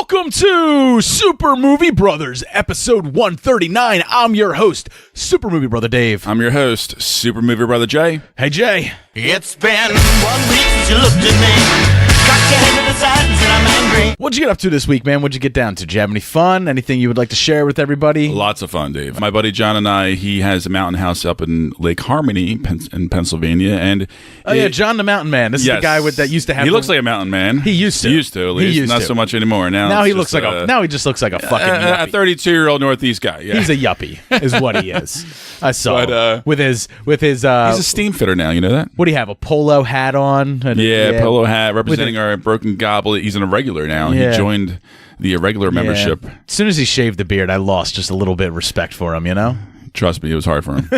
Welcome to Super Movie Brothers, episode 139. I'm your host, Super Movie Brother Dave. I'm your host, Super Movie Brother Jay. Hey, Jay. It's been 1 week since you looked at me. Cocked your head to the side and said I'm angry. What'd you get up to this week, man? What'd you get down to? Did you have any fun? Anything you would like to share with everybody? Lots of fun, Dave. My buddy John and I, he has a mountain house up in Lake Harmony in Pennsylvania. And yeah, John the Mountain Man. This is the guy that used to have... He looks like a mountain man. He used to. He used to, at least. Not so much anymore. Now he looks like now he just looks like a fucking yuppie. A 32-year-old Northeast guy. Yeah. He's a yuppie, is what he is. I saw. But, with his he's a steam fitter now, you know that? What do you have, a polo hat on? Polo hat, representing our broken goblet. He's an irregular now. Yeah. He joined the irregular membership. As soon as he shaved the beard, I lost just a little bit of respect for him, you know? Trust me, it was hard for him.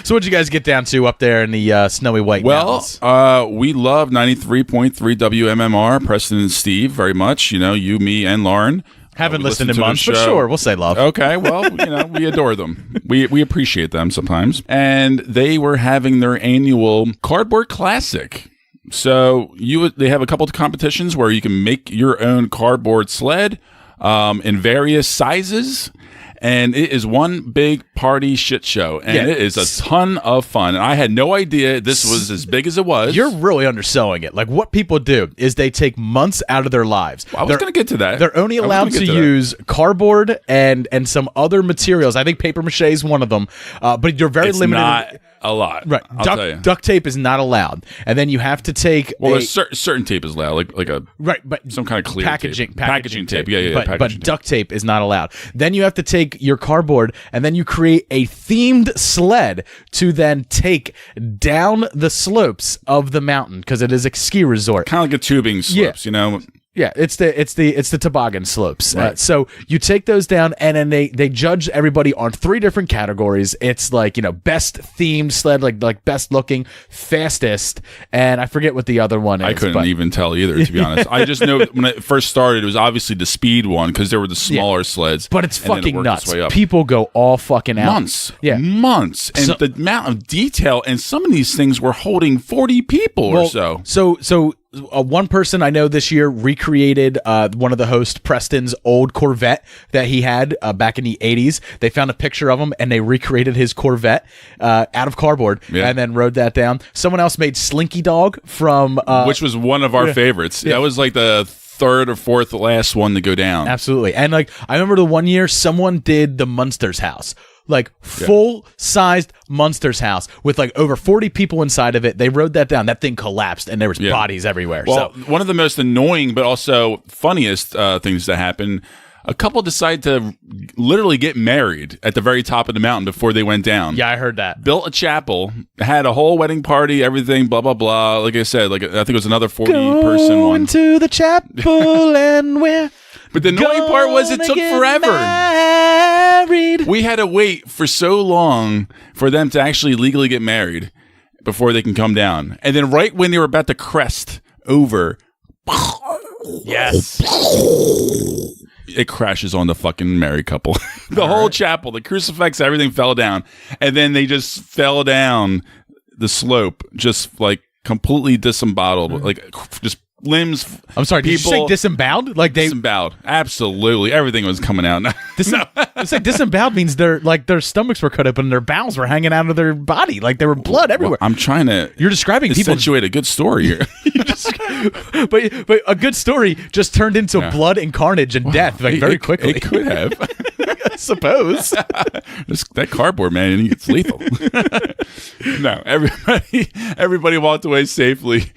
So what'd you guys get down to up there in the snowy white mountains? We love 93.3 WMMR, Preston and Steve, very much. You know, you, me, and Lauren. Haven't listened in months, but sure, we'll say love. Okay, well, we adore them. We appreciate them sometimes. And they were having their annual Cardboard Classic. So they have a couple of competitions where you can make your own cardboard sled in various sizes. And it is one big party shit show. And it is a ton of fun. And I had no idea this was as big as it was. You're really underselling it. Like, what people do is they take months out of their lives. Well, I was going to get to that. They're only allowed to use cardboard and some other materials. I think paper mache is one of them. But you're very limited. Not a lot. Right. I'll tell you. Duct tape is not allowed. And then you have to take... Well, certain tape is allowed, like a... Right, but... Some kind of clear packaging tape. Yeah, but duct tape is not allowed. Then you have to take your cardboard and then you create a themed sled to then take down the slopes of the mountain, because it is a ski resort. Kind of like a tubing slopes, you know? Yeah, it's the toboggan slopes. Right. So you take those down, and then they judge everybody on 3 different categories. It's like, best themed sled, like best looking, fastest, and I forget what the other one is. I couldn't even tell either, to be honest. I just know when it first started, it was obviously the speed one, because there were the smaller sleds. But it's fucking nuts. People go all fucking out. Months. And the amount of detail, and some of these things were holding 40 people or so. So one person I know this year recreated one of the host Preston's old Corvette that he had back in the 80s. They found a picture of him and they recreated his Corvette out of cardboard and then wrote that down. Someone else made Slinky Dog from... which was one of our favorites. Yeah. That was like the third or fourth last one to go down. Absolutely. And I remember the one year someone did the Munsters house. Like full-sized Munsters house with like over 40 people inside of it. They wrote that down. That thing collapsed and there was bodies everywhere. Well, one of the most annoying but also funniest things that happened, a couple decided to literally get married at the very top of the mountain before they went down. Yeah, I heard that. Built a chapel, had a whole wedding party, everything, blah, blah, blah. Like I said, I think it was another 40-person one. Going to the chapel and we're... But the annoying part was it took forever. Married. We had to wait for so long for them to actually legally get married before they can come down. And then right when they were about to crest over, yes, it crashes on the fucking married couple. The whole chapel, the crucifix, everything fell down. And then they just fell down the slope, just like completely disemboweled, like just limbs. I'm sorry, did you say disemboweled? Like they disemboweled. Absolutely. Everything was coming out. It's like disemboweled means their stomachs were cut open and their bowels were hanging out of their body. Like there were blood everywhere. I'm trying to You're describing people accentuate a good story here. but a good story just turned into blood and carnage and death very quickly. It could have. I suppose. That cardboard, man, it's lethal. No, everybody walked away safely,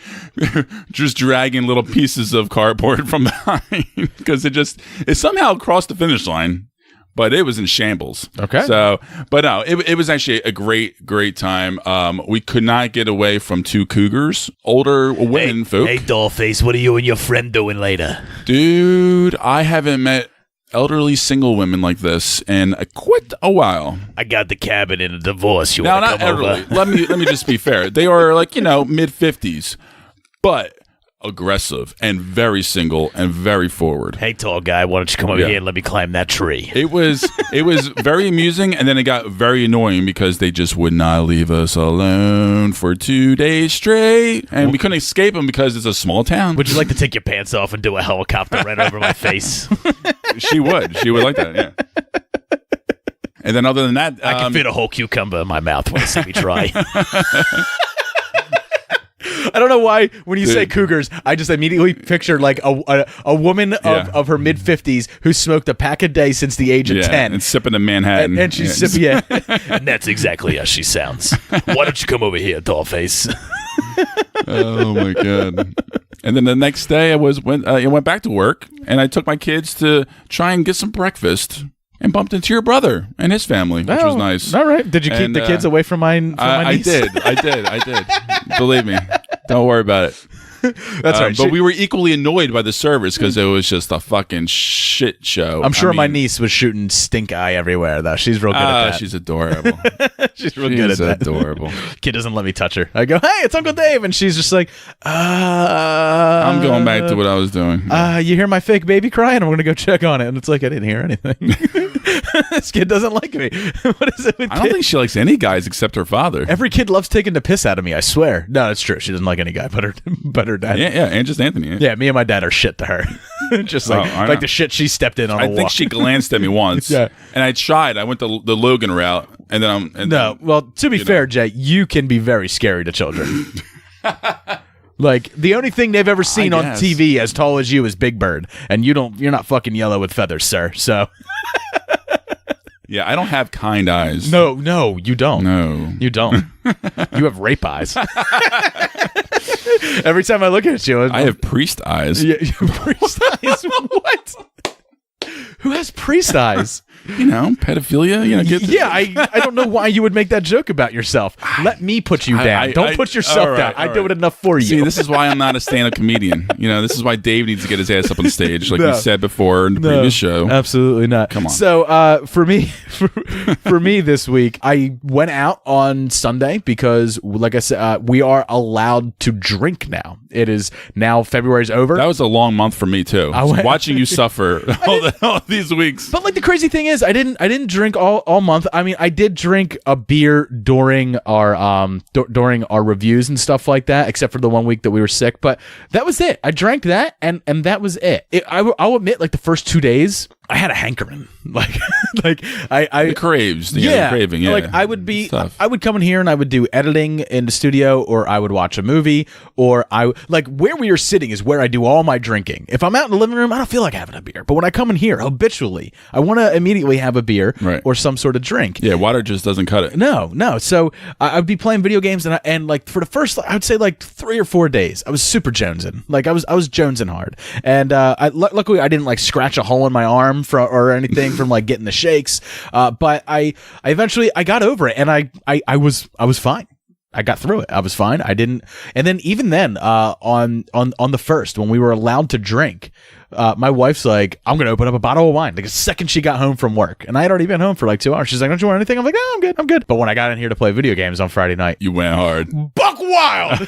just dragging little pieces of cardboard from behind because it somehow crossed the finish line, but it was in shambles. Okay. So, but no, it was actually a great time. We could not get away from 2 cougars, older women folk. Hey, Dollface, what are you and your friend doing later? Dude, I haven't met elderly single women like this in quite a while. I got the cabin in a divorce. You now, want to not come elderly. over? Let me just be fair. They are like mid-50s, but aggressive and very single and very forward. Hey, tall guy, why don't you come over here and let me climb that tree? It was very amusing, and then it got very annoying because they just would not leave us alone for 2 days straight, and we couldn't escape them because it's a small town. Would you like to take your pants off and do a helicopter right over my face? She would like that, yeah. And then other than that, I can fit a whole cucumber in my mouth when you see me try. I don't know why when you say cougars, I just immediately picture like a woman of her mid 50s who smoked a pack a day since the age of 10 and sipping a Manhattan, and she's sipping. And that's exactly how she sounds. Why don't you come over here, dollface? Oh my god! And then the next day, I went back to work, and I took my kids to try and get some breakfast. And bumped into your brother and his family, which was nice. All right. Did you keep the kids away from my niece? I did. Believe me. Don't worry about it. That's right. But we were equally annoyed by the service because it was just a fucking shit show. I'm sure my niece was shooting stink eye everywhere, though. She's real good at that. She's adorable. She's real good at that. Adorable. Kid doesn't let me touch her. I go, hey, it's Uncle Dave. And she's just like, I'm going back to what I was doing. You hear my fake baby crying? I'm going to go check on it. And it's like, I didn't hear anything. This kid doesn't like me. What is it with I don't think she likes any guys except her father. Every kid loves taking the piss out of me, I swear. No, it's true. She doesn't like any guy but her dad. Yeah, and just Anthony. Yeah, me and my dad are shit to her. Just like the shit she stepped in on a walk. I think she glanced at me once. Yeah. And I tried. I went the Logan route. And then well, to be fair, Jay, you can be very scary to children. Like, the only thing they've ever seen on TV as tall as you is Big Bird. And you're not fucking yellow with feathers, sir. So... Yeah, I don't have kind eyes. No, you don't. No. You don't. You have rape eyes. Every time I look at you... I have priest eyes. Yeah, priest eyes? What? Who has priest eyes? Pedophilia. I don't know why you would make that joke about yourself. Let me put you down. Don't put yourself down. I do it enough for you. See, this is why I'm not a stand-up comedian. This is why Dave needs to get his ass up on stage, like we said before in the previous show. Absolutely not. Come on. So, for me this week, I went out on Sunday because, like I said, we are allowed to drink now. It is now February's over. That was a long month for me too. Watching you suffer all these weeks. But like the crazy thing is, I didn't drink all month. I mean, I did drink a beer during our reviews and stuff like that, except for the 1 week that we were sick. But that was it. I drank that, and that was it. I'll admit, like the first 2 days, I had a hankering. The craves. The craving. Yeah. Like I would come in here and I would do editing in the studio, or I would watch a movie, or where we are sitting is where I do all my drinking. If I'm out in the living room, I don't feel like having a beer. But when I come in here, habitually, I want to immediately have a beer or some sort of drink. Yeah, water just doesn't cut it. No. So I'd be playing video games, and like for the first, I would say like 3 or 4 days, I was super jonesing. Like I was jonesing hard, and luckily I didn't like scratch a hole in my arm or anything from like getting the shakes. But I eventually got over it, and I was fine. I got through it. I was fine. I didn't. And then even then, on the first, when we were allowed to drink, my wife's like, I'm going to open up a bottle of wine. Like the second she got home from work, and I had already been home for like 2 hours. She's like, don't you want anything? I'm like, oh, I'm good. But when I got in here to play video games on Friday night, you went hard. Buck wild.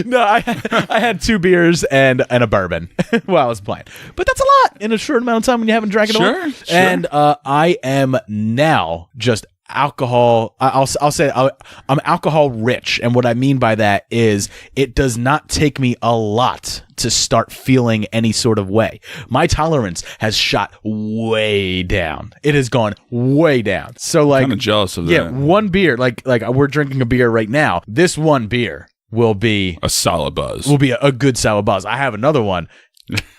No, I had 2 beers and a bourbon while I was playing. But that's a lot in a short amount of time when you haven't drank it all. Sure. And I am now just alcohol. I'll say I'm alcohol rich, and what I mean by that is it does not take me a lot to start feeling any sort of way. My tolerance has shot way down. It has gone way down. So like, kind of jealous of that. Yeah, one beer, like we're drinking a beer right now. This one beer will be a solid buzz. Will be a good solid buzz. I have another one.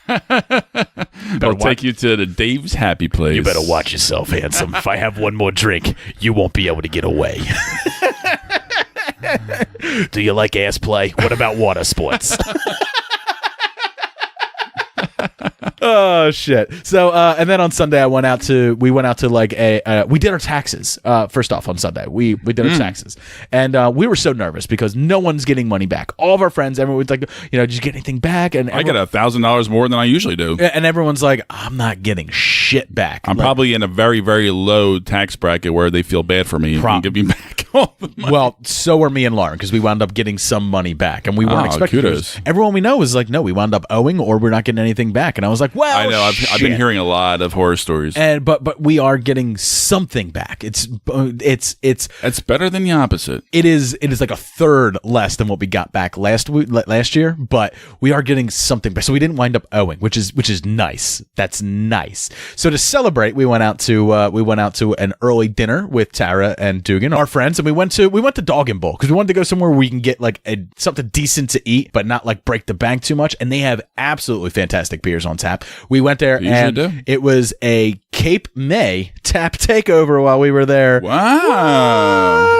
I'll take you to the Dave's Happy Place. You better watch yourself, handsome. If I have one more drink, you won't be able to get away. Do you like ass play? What about water sports? Oh shit. So and then on Sunday we went out to like we did our taxes. First off on Sunday. We did our taxes. And we were so nervous because no one's getting money back. All of our friends, everyone's like, did you get anything back? And I get $1,000 more than I usually do. And everyone's like, I'm not getting shit back. I'm probably in a very, very low tax bracket where they feel bad for me and give me back all the money. Well, so are me and Lauren because we wound up getting some money back and we weren't expecting kudos. Everyone we know is like, no, we wound up owing or we're not getting anything back. And I was like, well, I know. I've been hearing a lot of horror stories. And but we are getting something back. It's better than the opposite. It is like a third less than what we got back last year, but we are getting something back. So we didn't wind up owing, which is nice. That's nice. So to celebrate, we went out to an early dinner with Tara and Dugan, our friends, and we went to Dog and Bull because we wanted to go somewhere where we can get like something decent to eat, but not like break the bank too much. And they have absolutely fantastic beers on tap. We went there and it was a Cape May tap takeover while we were there. Wow.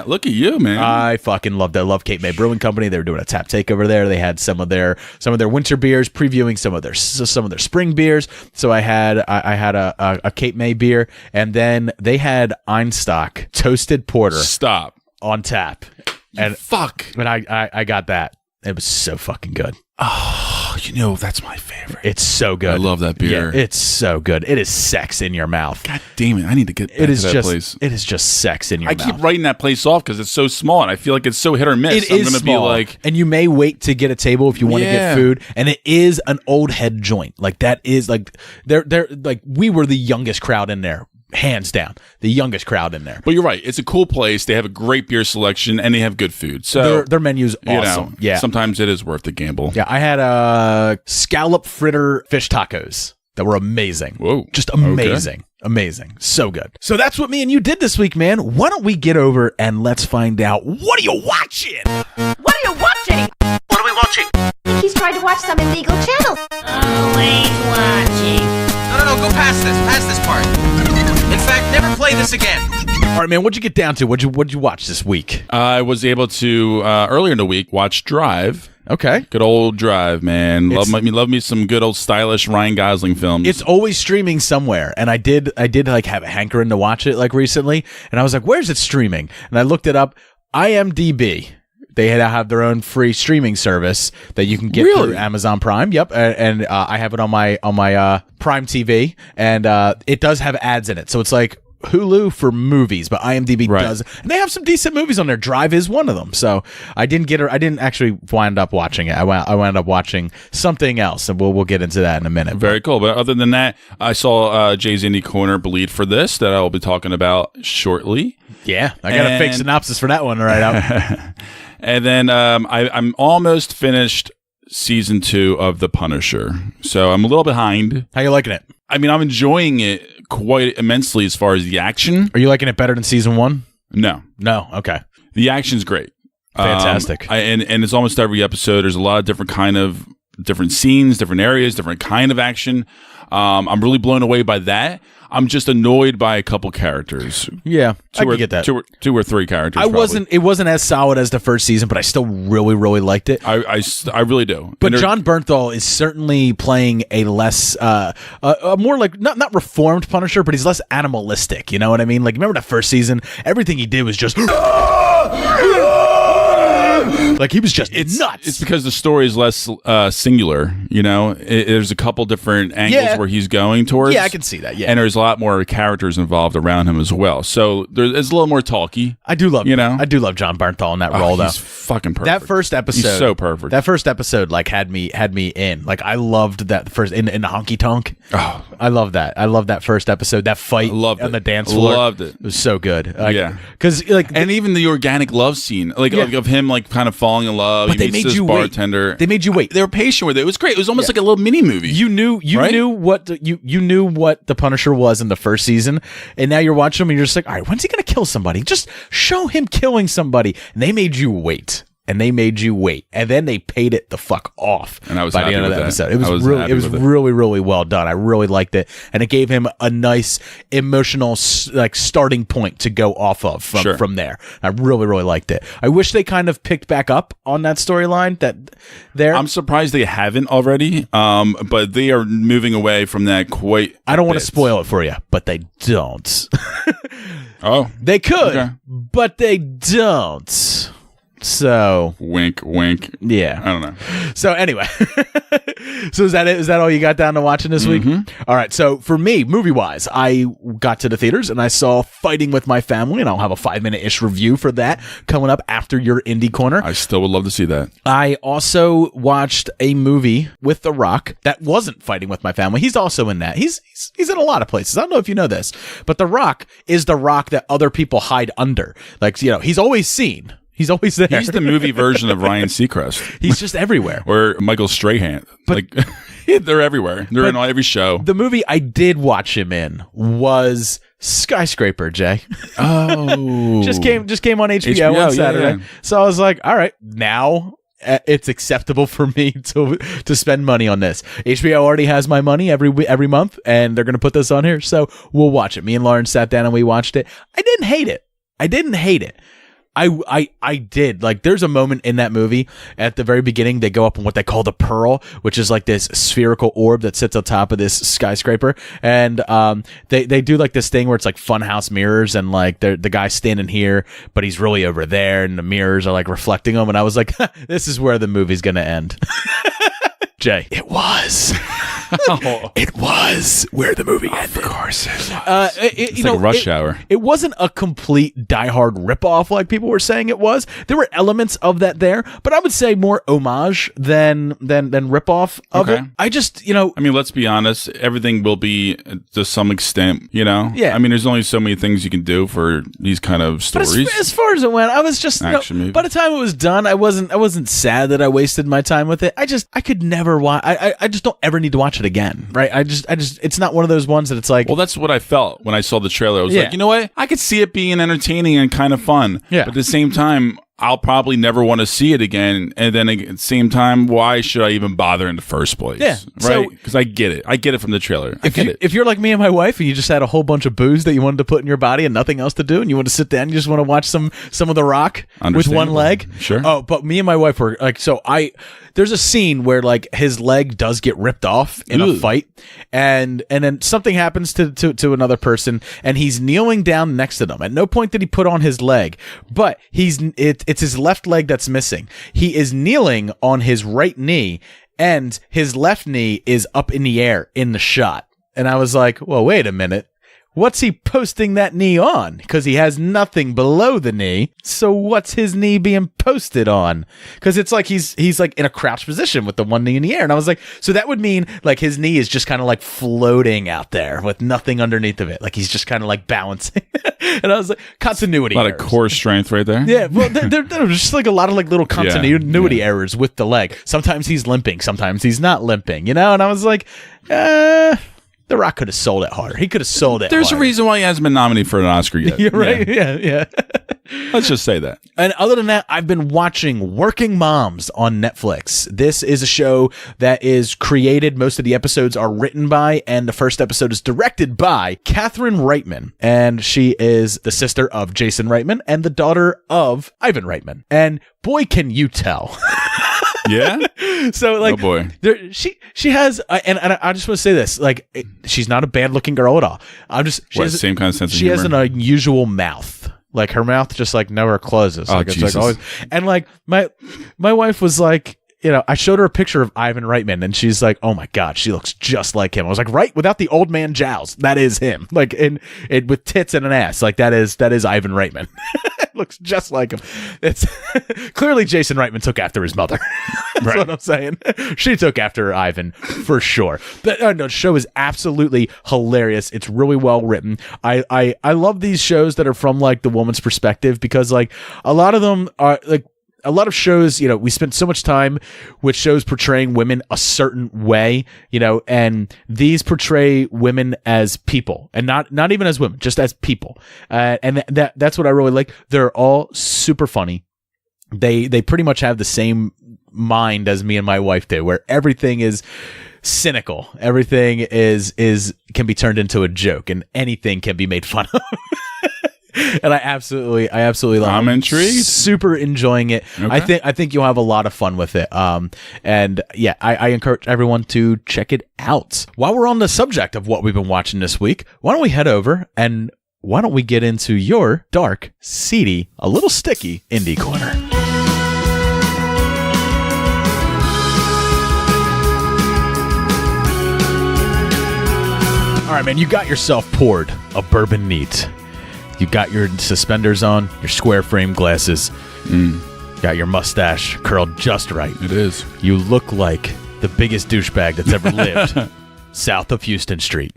Look at you, man. I fucking loved it. I love Cape May Brewing Company. They were doing a tap takeover there. They had some of their winter beers, previewing some of their spring beers. So I had a Cape May beer, and then they had Einstock toasted porter. Stop. On tap. And fuck. And I got that. It was so fucking good. Oh, that's my favorite. It's so good. I love that beer. Yeah, it's so good. It is sex in your mouth. God damn it. I need to get back to that place. It is just sex in your mouth. I keep writing that place off because it's so small and I feel like it's so hit or miss. I'm gonna be like, and you may wait to get a table if you want to get food. And it is an old head joint. Like that is like they're like we were the youngest crowd in there. Hands down, the youngest crowd in there. But you're right. It's a cool place. They have a great beer selection and they have good food. So their menu's awesome. Yeah. Sometimes it is worth the gamble. Yeah. I had a scallop fritter fish tacos that were amazing. Whoa. Just amazing. Okay. Amazing. So good. So that's what me and you did this week, man. Why don't we get over and let's find out, what are you watching? What are you watching? What are we watching? I think he's trying to watch some illegal channel. Always watching. No, go past this part. In fact, never play this again. All right, man, what'd you get down to? What'd you watch this week? I was able to, earlier in the week, watch Drive. Okay. Good old Drive, man. Love me some good old stylish Ryan Gosling films. It's always streaming somewhere, and I did like have a hankering to watch it like recently, and I was like, where's it streaming? And I looked it up. IMDb. They have their own free streaming service that you can get through Amazon Prime. Yep, and I have it on my Prime TV, and it does have ads in it, so it's like Hulu for movies, but IMDb does, and they have some decent movies on there. Drive is one of them. So I didn't actually wind up watching it. I wound up watching something else, and we'll get into that in a minute. Very cool. But other than that, I saw Jay's Indie Corner Bleed for this that I will be talking about shortly. Yeah, I got a fake synopsis for that one right out. And then I'm almost finished season 2 of The Punisher. So I'm a little behind. How you liking it? I mean, I'm enjoying it quite immensely as far as the action. Are you liking it better than season 1? No. Okay. The action's great. Fantastic. And it's almost every episode. There's a lot of different scenes, different areas, different kind of action. I'm really blown away by that. I'm just annoyed by a couple characters. Yeah, I can get that. Two or three characters. It wasn't as solid as the first season, but I still really, really liked it. I really do. But John Bernthal is certainly playing a less, a more like not reformed Punisher, but he's less animalistic. You know what I mean? Like, remember that first season? Everything he did was just. Like he was just nuts. It's because the story is less singular, you know. There's a couple different angles where he's going towards. Yeah, I can see that. Yeah, and there's a lot more characters involved around him as well. So it's a little more talky. I do love John Bernthal in that role though. He's fucking perfect. That first episode, he's so perfect. That first episode like had me in. Like I loved that first in the honky tonk. Oh, I love that. I love that first episode. That fight on the dance floor. Loved it. It was so good. Because and even the organic love scene, like of him like kind of falling in love. But he meets this bartender. They made you wait. They were patient with it. It was great. It was almost like a little mini movie. You knew what the Punisher was in the first season, and now you're watching him and you're just like, all right, when's he gonna kill somebody? Just show him killing somebody. And they made you wait. and they made you wait, and then they paid it the fuck off. And I was by happy the end of with that that. episode. It was really, really well done. I really liked it, and it gave him a nice emotional starting point to go off of from there. I really, really liked it. I wish they kind of picked back up on that storyline. I'm surprised they haven't already, but they are moving away from that quite. I don't want to spoil it for you, but they don't. Oh, they could, but they don't. So wink, wink. Yeah, I don't know. So anyway, so is that it? Is that all you got down to watching this week? All right. So for me, movie wise, I got to the theaters and I saw Fighting with My Family, and I'll have a 5-minute-ish review for that coming up after your indie corner. I still would love to see that. I also watched a movie with The Rock that wasn't Fighting with My Family. He's also in that. He's in a lot of places. I don't know if you know this, but The Rock is the rock that other people hide under. Like, he's always seen. He's always there. He's the movie version of Ryan Seacrest. He's just everywhere. Or Michael Strahan. They're everywhere. They're in every show. The movie I did watch him in was Skyscraper, Jay. Oh. just came on HBO on Saturday. Yeah. So I was like, all right, now it's acceptable for me to spend money on this. HBO already has my money every month, and they're going to put this on here. So we'll watch it. Me and Lauren sat down and we watched it. I didn't hate it. I did. Like, there's a moment in that movie at the very beginning. They go up on what they call the Pearl, which is like this spherical orb that sits on top of this skyscraper. And they do like this thing where it's like funhouse mirrors, and like the guy's standing here, but he's really over there, and the mirrors are like reflecting him. And I was like, this is where the movie's going to end. Jay, it was. It was where the movie ended. Of course it was. It's like Rush Hour. It wasn't a complete Die Hard ripoff like people were saying it was. There were elements of that there, but I would say more homage than ripoff of it. I just, I mean, let's be honest. Everything will be to some extent, Yeah. I mean, there's only so many things you can do for these kind of stories. But as far as it went, I was just, movie. By the time it was done, I wasn't sad that I wasted my time with it. I could never watch. I just don't ever need to watch it again, right? I just it's not one of those ones that it's like. Well, that's what I felt when I saw the trailer. I was like, you know what? I could see it being entertaining and kind of fun. Yeah. But at the same time, I'll probably never want to see it again. And then at the same time, why should I even bother in the first place? Yeah. Right? Because I get it. I get it from the trailer. If you're like me and my wife, and you just had a whole bunch of booze that you wanted to put in your body and nothing else to do, and you want to sit down, and you just want to watch some of The Rock with one leg. Sure. Oh, but me and my wife were like, there's a scene where like his leg does get ripped off in a fight, and then something happens to another person, and he's kneeling down next to them. At no point did he put on his leg, but it's his left leg that's missing. He is kneeling on his right knee, and his left knee is up in the air in the shot. And I was like, well, wait a minute. What's he posting that knee on? Because he has nothing below the knee. So what's his knee being posted on? Because it's like he's like in a crouched position with the one knee in the air. And I was like, so that would mean like his knee is just kind of like floating out there with nothing underneath of it. Like he's just kind of like balancing. And I was like, continuity errors. A lot of core strength right there. Yeah, well, there was just like a lot of like little continuity errors with the leg. Sometimes he's limping, sometimes he's not limping, And I was like, The Rock could have sold it harder. He could have sold it. There's a reason why he hasn't been nominated for an Oscar yet. You're right. Yeah. Let's just say that. And other than that, I've been watching Working Moms on Netflix. This is a show that is created. Most of the episodes are written by, and the first episode is directed by Catherine Reitman. And she is the sister of Jason Reitman and the daughter of Ivan Reitman. And boy, can you tell. Yeah. So like, oh boy, she has, and I just want to say this, like, she's not a bad looking girl at all. Same kind of sense of humor. She has an unusual mouth. Like her mouth just like never closes. Like, Jesus. It's like always, and like my wife was like, I showed her a picture of Ivan Reitman, and she's like, "Oh my god, she looks just like him." I was like, "Right, without the old man jowls, that is him. Like, with tits and an ass, like that is Ivan Reitman. Looks just like him." It's clearly Jason Reitman took after his mother. That's what I'm saying. She took after Ivan for sure. But no, the show is absolutely hilarious. It's really well written. I love these shows that are from like the woman's perspective, because like a lot of them are like. A lot of shows, we spend so much time with shows portraying women a certain way, and these portray women as people, and not even as women, just as people. And that's what I really like. They're all super funny. they pretty much have the same mind as me and my wife do, where everything is cynical, everything is can be turned into a joke, and anything can be made fun of. And I absolutely love it. I'm intrigued. Super enjoying it. Okay. I think you'll have a lot of fun with it. And yeah, I encourage everyone to check it out. While we're on the subject of what we've been watching this week, why don't we head over and why don't we get into your dark, seedy, a little sticky indie corner? All right, man, you got yourself poured a bourbon neat. You got your suspenders on, your square frame glasses. Got your mustache curled just right. It is. You look like the biggest douchebag that's ever lived south of Houston Street.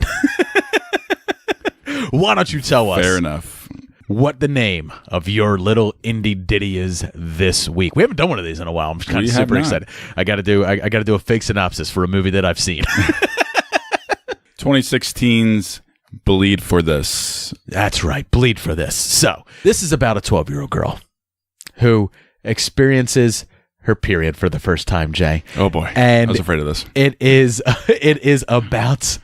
Why don't you tell us Fair enough. what the name of your little indie ditty is this week? We haven't done one of these in a while. I'm kind of super excited. I got to do a fake synopsis for a movie that I've seen. 2016's Bleed for This. That's right. Bleed for This. So this is about a 12-year-old girl who experiences her period for the first time, Jay. Oh boy. And I was afraid of this. It is about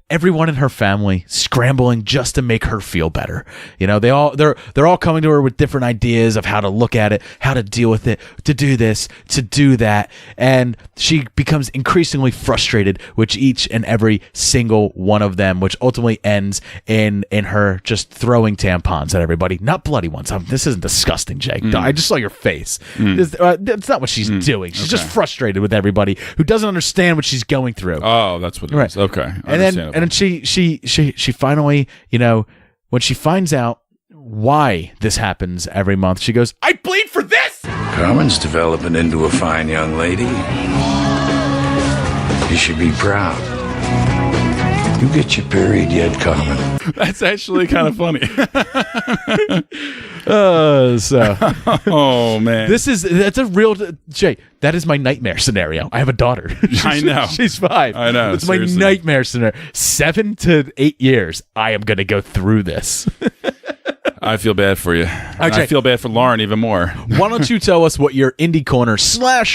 everyone in her family scrambling just to make her feel better. You know, they're all coming to her with different ideas of how to look at it, how to deal with it, to do this, to do that, and she becomes increasingly frustrated with each and every single one of them, which ultimately ends in her just throwing tampons at everybody. Not bloody ones. This isn't disgusting, Jake. I just saw your face. That's not what she's doing. She's just frustrated with everybody who doesn't understand what she's going through. Oh, that's what it is. Okay. And then she finally, you know, when she finds out why this happens every month, she goes, I bleed for this! Carmen's developing into a fine young lady. You should be proud. You get your period yet, Carmen? That's actually kind of funny. Oh man, that's a real Jay. That is my nightmare scenario. I have a daughter. I know. She's 5. I know. It's Seriously. my nightmare scenario. 7 to 8 years. I am going to go through this. I feel bad for you. Okay. I feel bad for Lauren even more. Why don't you tell us what your indie corner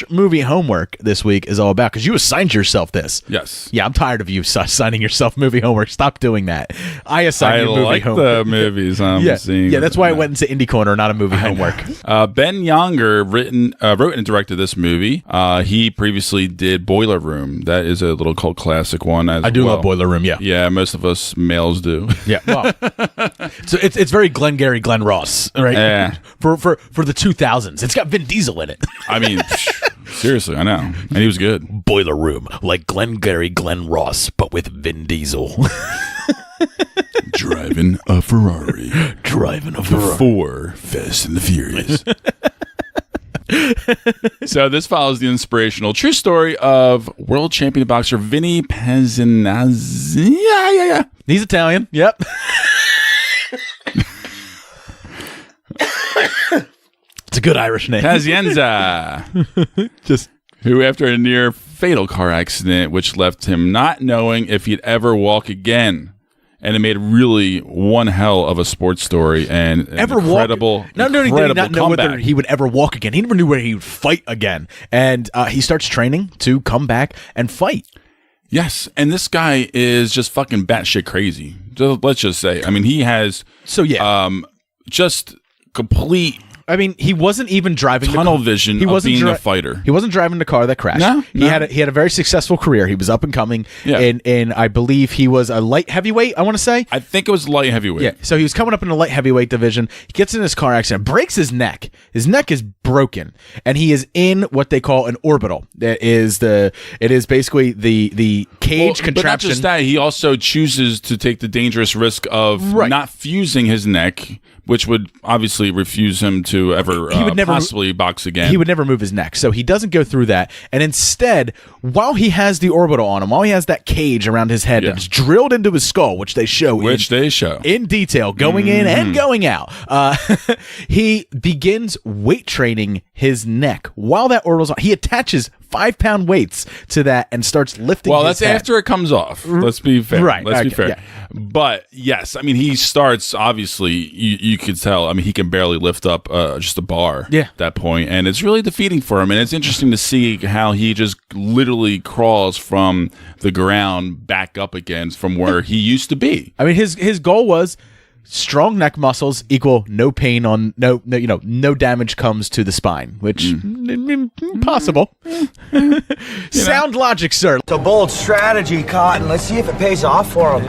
/ movie homework this week is all about? Because you assigned yourself this. Yes. Yeah, I'm tired of you assigning yourself movie homework. Stop doing that. I assign your movie like homework. the movies I'm seeing. Yeah, that's why I went into indie corner, not a movie homework. Ben Younger wrote and directed this movie. He previously did Boiler Room. That is a little cult classic one. I do love Boiler Room. Yeah. Yeah, most of us males do. Yeah. Well, so it's very Glengarry Glen Ross, right? Yeah. For the 2000s, it's got Vin Diesel in it. I mean, seriously, I know, and he was good. Boiler Room, like Glengarry Glen Ross, but with Vin Diesel. Driving a Ferrari. Before Fast and the Furious. So this follows the inspirational true story of world champion boxer Vinny Pazinazzi. Yeah. He's Italian. Yep. It's a good Irish name. Pazienza. Who, after a near fatal car accident, which left him not knowing if he'd ever walk again. And it made really one hell of a sports story and incredible Not only did he not know comeback. whether he would ever walk again, he never knew whether he would fight again. And he starts training to come back and fight. Yes, and this guy is just fucking batshit crazy. Let's just say. I mean, he has just complete. I mean, he wasn't even driving tunnel vision of being a fighter. He wasn't driving the car that crashed. No. He had a very successful career. He was up and coming. Yeah. And I believe he was a light heavyweight, I want to say. I think it was light heavyweight. Yeah. So he was coming up in the light heavyweight division. He gets in this car accident, breaks his neck. His neck is broken, and he is in what they call an orbital. It is basically the cage contraption. But not just that, he also chooses to take the dangerous risk of not fusing his neck, which would obviously refuse him to ever possibly box again. He would never move his neck. So he doesn't go through that. And instead, while he has the orbital on him, while he has that cage around his head that's drilled into his skull, which they show in detail, going in and going out, he begins weight training his neck. While that orbital's on, he attaches 5-pound weights to that and starts lifting. Well, his that's head. after it comes off. Let's be fair. Right. Let's be Okay, fair. yeah. But yes, I mean, he starts, obviously, you could tell. I mean, he can barely lift up just a bar at that point, and it's really defeating for him. And it's interesting to see how he just literally crawls from the ground back up again from where he used to be. I mean, his goal was strong neck muscles equal no pain on no damage comes to the spine, which possible. Sound logic, sir. It's a bold strategy, Cotton. Let's see if it pays off for him.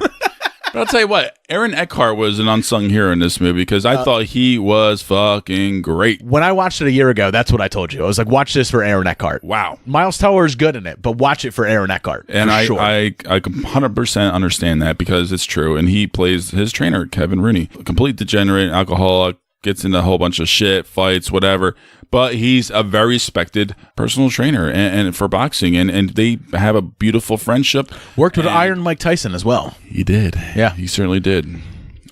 But I'll tell you what, Aaron Eckhart was an unsung hero in this movie because I thought he was fucking great. When I watched it a year ago, that's what I told you. I was like, watch this for Aaron Eckhart. Wow. Miles Teller is good in it, but watch it for Aaron Eckhart. And I 100% understand that because it's true. And he plays his trainer, Kevin Rooney, a complete degenerate, alcoholic, gets into a whole bunch of shit, fights, whatever. But he's a very respected personal trainer and for boxing. And they have a beautiful friendship. Worked with Iron Mike Tyson as well. He did. Yeah. He certainly did.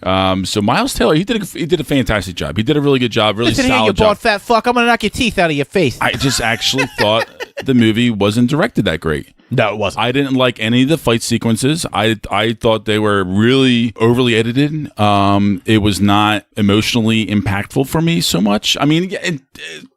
So Miles Teller, he did a fantastic job. He did a really good job, really Listen solid here, you job. bald fat fuck. I'm going to knock your teeth out of your face. I just actually thought the movie wasn't directed that great. No, it wasn't. I didn't like any of the fight sequences. I thought they were really overly edited. It was not emotionally impactful for me so much. I mean,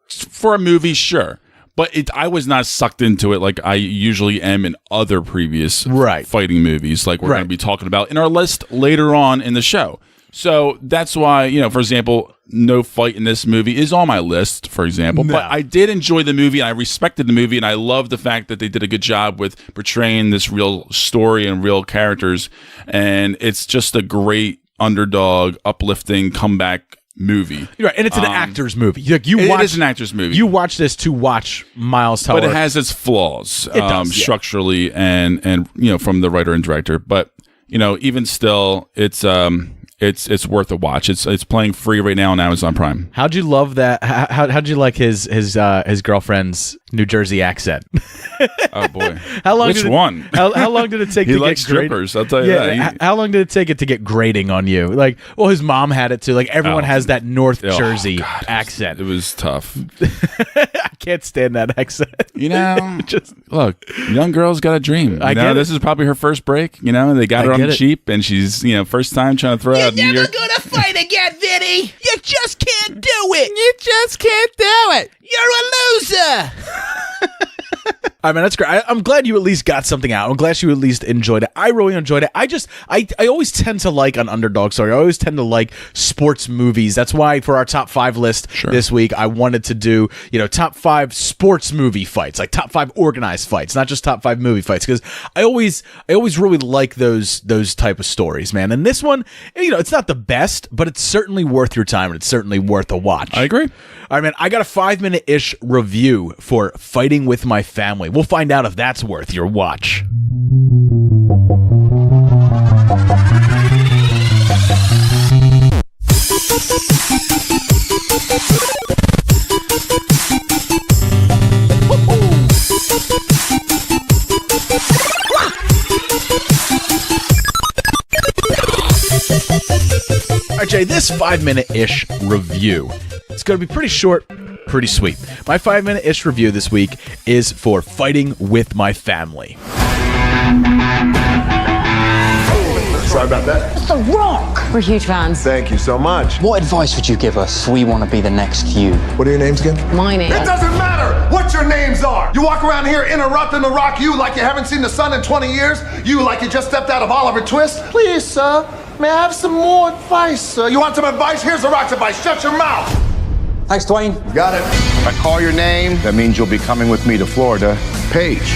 for a movie, sure. But I was not sucked into it like I usually am in other previous fighting movies like we're going to be talking about in our list later on in the show. So that's why, for example, no fight in this movie is on my list, for example. No. But I did enjoy the movie, and I respected the movie, and I love the fact that they did a good job with portraying this real story and real characters. And it's just a great underdog, uplifting comeback movie. You're right, and it's an actor's movie. It is an actor's movie. You watch this to watch Miles Teller. But it has its flaws it does, structurally and from the writer and director. But, even still, it's worth a watch. It's playing free right now on Amazon Prime. How'd you love that? How'd you like his girlfriend's New Jersey accent? Oh boy! Which one? How long did it take? He to likes get strippers. I'll tell you that. How long did it take it to get grating on you? Like, well, his mom had it too. Like everyone has that North Jersey accent. It was tough. I can't stand that accent. Just look, young girl's got a dream. This is probably her first break. They got her on the cheap, and she's first time trying to throw out. You're never gonna fight again, Vinny. You just can't do it. You just can't do it. You're a loser. I mean, that's great. I'm glad you at least got something out. I'm glad you at least enjoyed it. I really enjoyed it. I always tend to like an underdog story. I always tend to like sports movies. That's why for our top 5 list this week, I wanted to do, top 5 sports movie fights, like top 5 organized fights, not just top 5 movie fights. Because I always really like those type of stories, man. And this one, it's not the best, but it's certainly worth your time and it's certainly worth a watch. I agree. All right, man, I got a 5-minute-ish review for Fighting with My Family. We'll find out if that's worth your watch. All right, Jay, this 5-minute-ish review, it's going to be pretty short, pretty sweet. My 5-minute-ish review this week is for Fighting with My Family. Sorry about that. That's The Rock. We're huge fans. Thank you so much. What advice would you give us? We want to be the next you. What are your names again? My name. It doesn't matter what your names are. You walk around here interrupting The Rock, you like you haven't seen the sun in 20 years. You like you just stepped out of Oliver Twist. Please, sir, may I have some more advice, sir? You want some advice? Here's The Rock's advice. Shut your mouth. Thanks, Dwayne. You got it. If I call your name, that means you'll be coming with me to Florida. Paige.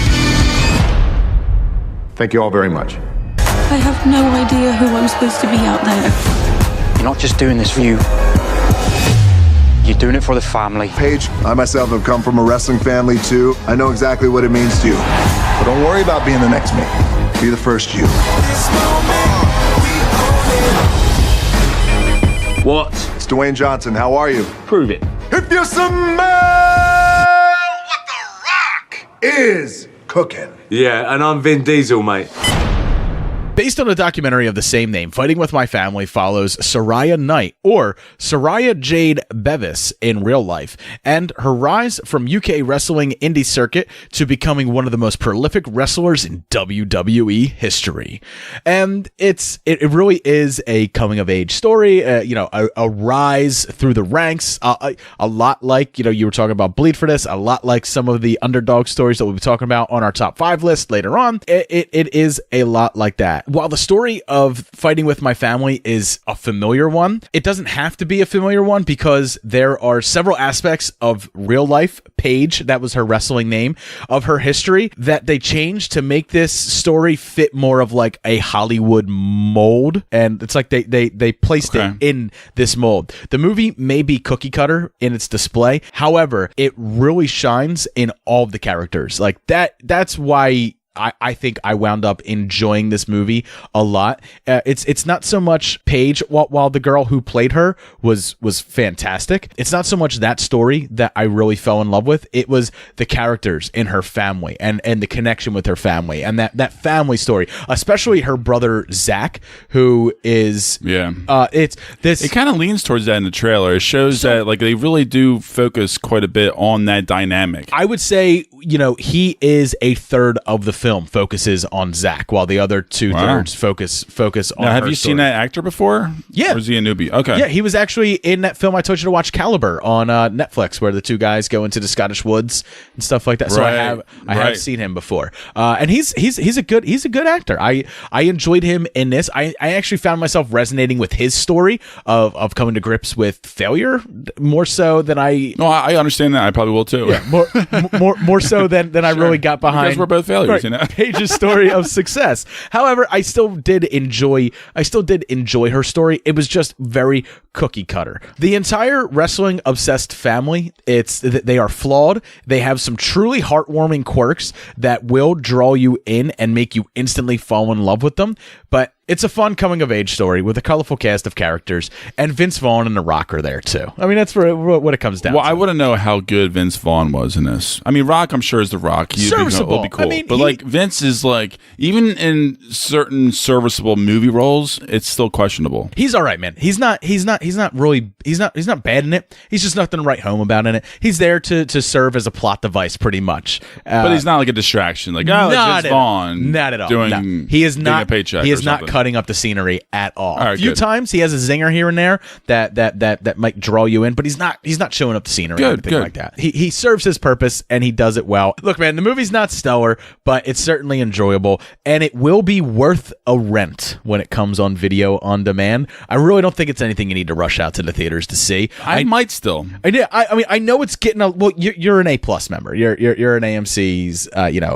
Thank you all very much. I have no idea who I'm supposed to be out there. You're not just doing this for you. You're doing it for the family. Paige, I myself have come from a wrestling family too. I know exactly what it means to you. But don't worry about being the next me. Be the first you. What? It's Dwayne Johnson. How are you? Prove it. If you smell what The Rock is cooking. Yeah, and I'm Vin Diesel, mate. Based on a documentary of the same name, Fighting With My Family follows Soraya Knight, or Soraya Jade Bevis in real life, and her rise from UK wrestling indie circuit to becoming one of the most prolific wrestlers in WWE history. And it really is a coming of age story, a rise through the ranks, a lot like, you were talking about Bleed for this, a lot like some of the underdog stories that we'll be talking about on our top 5 list later on. It is a lot like that. While the story of Fighting With My Family is a familiar one, it doesn't have to be a familiar one because there are several aspects of real life, Paige, that was her wrestling name, of her history that they changed to make this story fit more of like a Hollywood mold. And it's like they placed it in this mold. The movie may be cookie cutter in its display. However, it really shines in all of the characters. Like that's why I think I wound up enjoying this movie a lot. It's not so much Paige, while the girl who played her was fantastic. It's not so much that story that I really fell in love with. It was the characters in her family and the connection with her family and that family story, especially her brother Zach, who is it's this. It kind of leans towards that in the trailer. It shows that like they really do focus quite a bit on that dynamic. I would say he is a third of the film focuses on Zach, while the other 2/3 focus on. Now, have her you story. seen that actor before? Yeah, or is he a newbie? Okay, yeah, he was actually in that film I told you to watch, Caliber, on Netflix, where the two guys go into the Scottish woods and stuff like that. So I have seen him before, and he's a good actor. I enjoyed him in this. I actually found myself resonating with his story of coming to grips with failure more so than I. No, I understand that. I probably will too. Yeah, more so than I really got behind. Because we're both failures, Paige's story of success. However, I still did enjoy her story. It was just very cookie cutter. The entire wrestling obsessed family, they are flawed. They have some truly heartwarming quirks that will draw you in and make you instantly fall in love with them. But it's a fun coming of age story with a colorful cast of characters, and Vince Vaughn and The Rock are there too. I mean, that's what it comes down to. Well, I want to know how good Vince Vaughn was in this. I mean, Rock, I'm sure, is The Rock. Serviceable. Will be cool. I mean, but like Vince is like, even in certain serviceable movie roles, it's still questionable. He's all right, man. He's not bad in it. He's just nothing to write home about in it. He's there to serve as a plot device, pretty much. But he's not like a distraction. Like, Vince Vaughn. Not at all. He is not a paycheck. He is not cutting up the scenery at all. Right, a few times he has a zinger here and there that might draw you in, but he's not showing up the scenery or anything like that. He serves his purpose and he does it well. Look, man, the movie's not stellar, but it's certainly enjoyable, and it will be worth a rent when it comes on video on demand. I really don't think it's anything you need to rush out to the theaters to see. I might still. I mean, I know it's getting you're an A+ member. You're an AMC's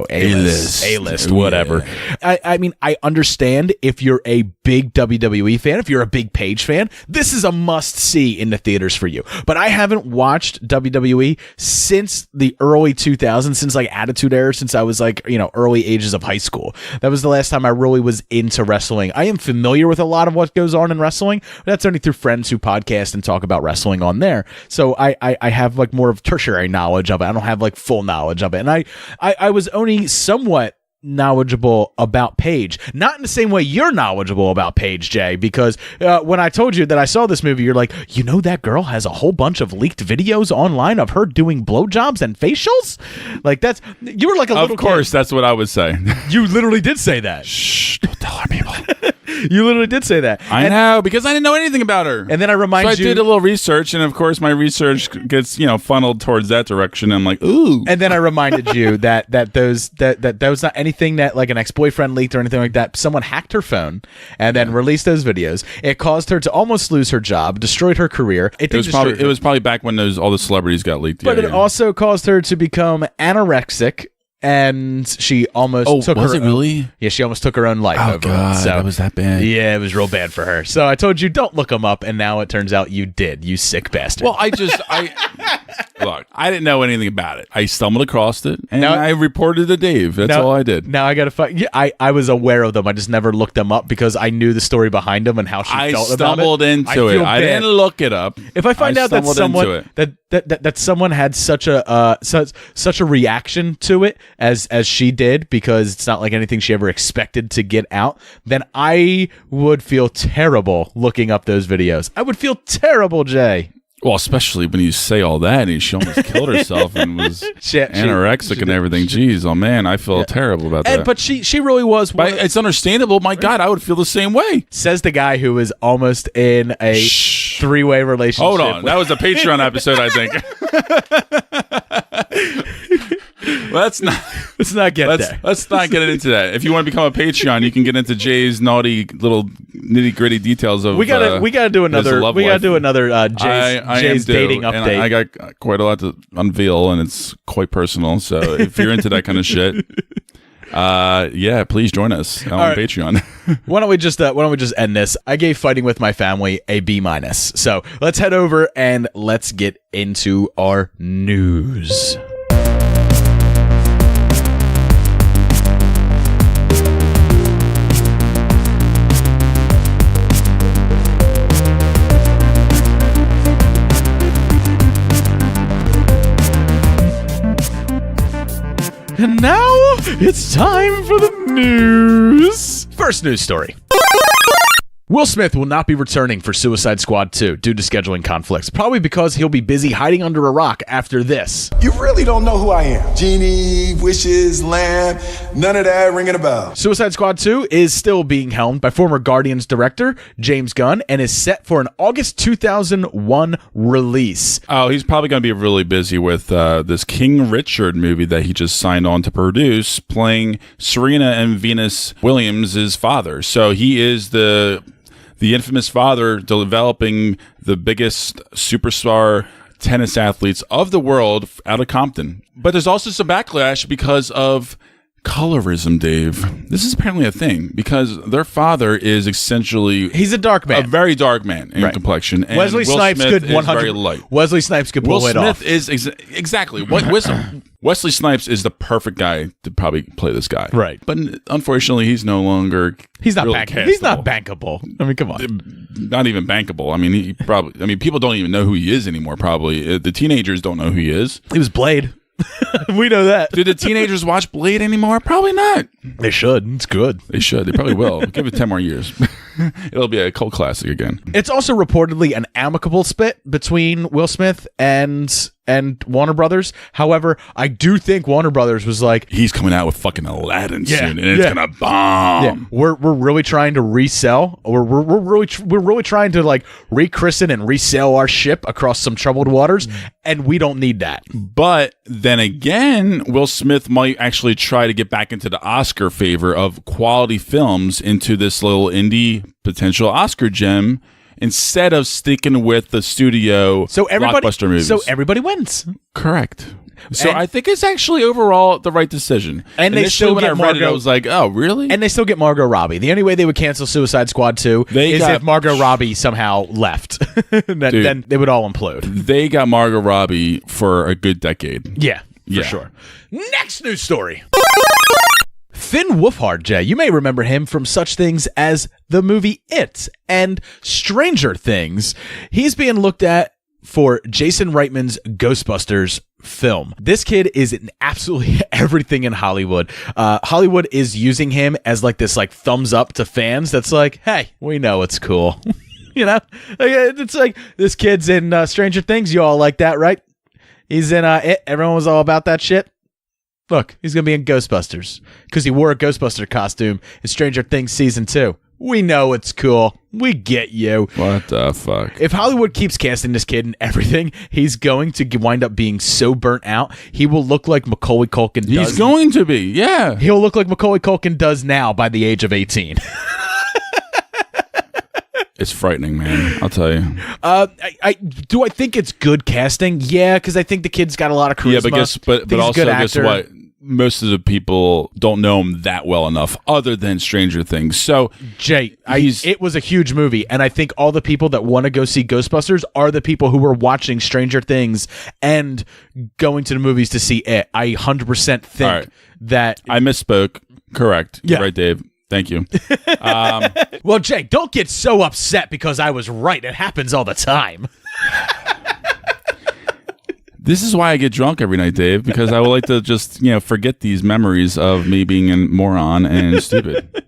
A-list, whatever. Yeah. I mean, I understand if you're a big WWE fan, if you're a big Paige fan, this is a must-see in the theaters for you. But I haven't watched WWE since the early 2000s, since like Attitude Era, since I was like, early ages of high school. That was the last time I really was into wrestling. I am familiar with a lot of what goes on in wrestling, but that's only through friends who podcast and talk about wrestling on there. So I have like more of tertiary knowledge of it. I don't have like full knowledge of it. And I was only somewhat knowledgeable about Paige, not in the same way you're knowledgeable about Paige, Jay, because when I told you that I saw this movie, you're like, that girl has a whole bunch of leaked videos online of her doing blowjobs and facials. Like you were like a little Of course, kid. That's what I would say. You literally did say that. Shh, don't tell her, people. You literally did say that. I know, because I didn't know anything about her. And then I remind you. So I did a little research, and of course my research gets, funneled towards that direction. I'm like, ooh. And then I reminded you that was not anything that like an ex-boyfriend leaked or anything like that. Someone hacked her phone and then released those videos. It caused her to almost lose her job, destroyed her career. It was probably back when all the celebrities got leaked. But it also caused her to become anorexic. And she almost took was it really? Yeah, she almost took her own life over God, it. So that was that bad. Yeah, it was real bad for her. So I told you don't look them up, and now it turns out you did. You sick bastard. Well, look, I didn't know anything about it. I stumbled across it, and I reported to Dave. That's all I did. Now I got to find. Yeah, I was aware of them. I just never looked them up because I knew the story behind them and how she felt about it. I stumbled into it. I didn't look it up. If I find out that someone that someone had such a reaction to it, as she did, because it's not like anything she ever expected to get out, then I would feel terrible looking up those videos. I would feel terrible, Jay. Well, especially when you say all that, and she almost killed herself and was anorexic and everything. Jeez, oh man, I feel terrible about that. But she really was. It's understandable. My God, I would feel the same way. Says the guy who was almost in a three-way relationship. Hold on, that was a Patreon episode, I think. Let's not get into that. If you want to become a Patreon, you can get into Jay's naughty little nitty gritty details of. We gotta do another Jay's dating update. And I got quite a lot to unveil, and it's quite personal. So if you're into that kind of shit, yeah, please join us on Patreon. Why don't we just end this? I gave Fighting with My Family a B-. So let's head over and let's get into our news. And now it's time for the news. First news story. Will Smith will not be returning for Suicide Squad 2 due to scheduling conflicts, probably because he'll be busy hiding under a rock after this. You really don't know who I am. Genie, Wishes, Lamb, none of that ringing a bell. Suicide Squad 2 is still being helmed by former Guardians director James Gunn and is set for an August 2001 release. Oh, he's probably going to be really busy with this King Richard movie that he just signed on to produce, playing Serena and Venus Williams' father. So he is the infamous father developing the biggest superstar tennis athletes of the world out of Compton. But there's also some backlash because of colorism, Dave. This is apparently a thing because their father is essentially he's a dark man, a very dark man in complexion. And Wesley Snipes could 100 very light. Wesley Snipes could pull it off. Will Smith is exactly what Wesley Snipes is the perfect guy to probably play this guy, right? But unfortunately, he's no longer. He's not really bankable. He's not bankable. I mean, come on. Not even bankable. I mean, people don't even know who he is anymore. Probably the teenagers don't know who he is. He was Blade. We know that. Do the teenagers watch Blade anymore? Probably not. They should. It's good. They should. They probably will. Give it 10 more years. It'll be a cult classic again. It's also reportedly an amicable split between Will Smith and Warner Brothers. However, I do think Warner Brothers was like, he's coming out with fucking Aladdin soon, and it's gonna bomb. Yeah. We're really trying to resell. We're really trying to like rechristen and resell our ship across some troubled waters, and we don't need that. But then again, Will Smith might actually try to get back into the Oscar favor of quality films into this little indie potential Oscar gem, instead of sticking with the studio blockbuster movies. So everybody wins. Correct. So I think it's actually overall the right decision. And they still get Margot. I was like, oh, really? And they still get Margot Robbie. The only way they would cancel Suicide Squad 2 is if Margot Robbie somehow left. Then they would all implode. They got Margot Robbie for a good decade. Yeah, for sure. Next news story. Finn Wolfhard, Jay, you may remember him from such things as the movie It and Stranger Things. He's being looked at for Jason Reitman's Ghostbusters film. This kid is in absolutely everything in Hollywood. Hollywood is using him as like this like thumbs up to fans that's like, hey, we know it's cool. You know? It's like, this kid's in Stranger Things. You all like that, right? He's in It. Everyone was all about that shit. Look, he's going to be in Ghostbusters because he wore a Ghostbuster costume in Stranger Things Season 2. We know it's cool. We get you. What the fuck? If Hollywood keeps casting this kid in everything, he's going to wind up being so burnt out, he will look like Macaulay Culkin does. He's going to be, yeah. He'll look like Macaulay Culkin does now by the age of 18. It's frightening, man. I'll tell you. Do I think it's good casting? Yeah, because I think the kid's got a lot of charisma. Yeah, but also guess what? Most of the people don't know him that well enough, other than Stranger Things. So, Jay, it was a huge movie, and I think all the people that want to go see Ghostbusters are the people who were watching Stranger Things and going to the movies to see it. I 100% think that I misspoke. Correct. You're right, Dave. Thank you. Well, Jay, don't get so upset because I was right. It happens all the time. This is why I get drunk every night, Dave, because I would like to just, forget these memories of me being a moron and stupid.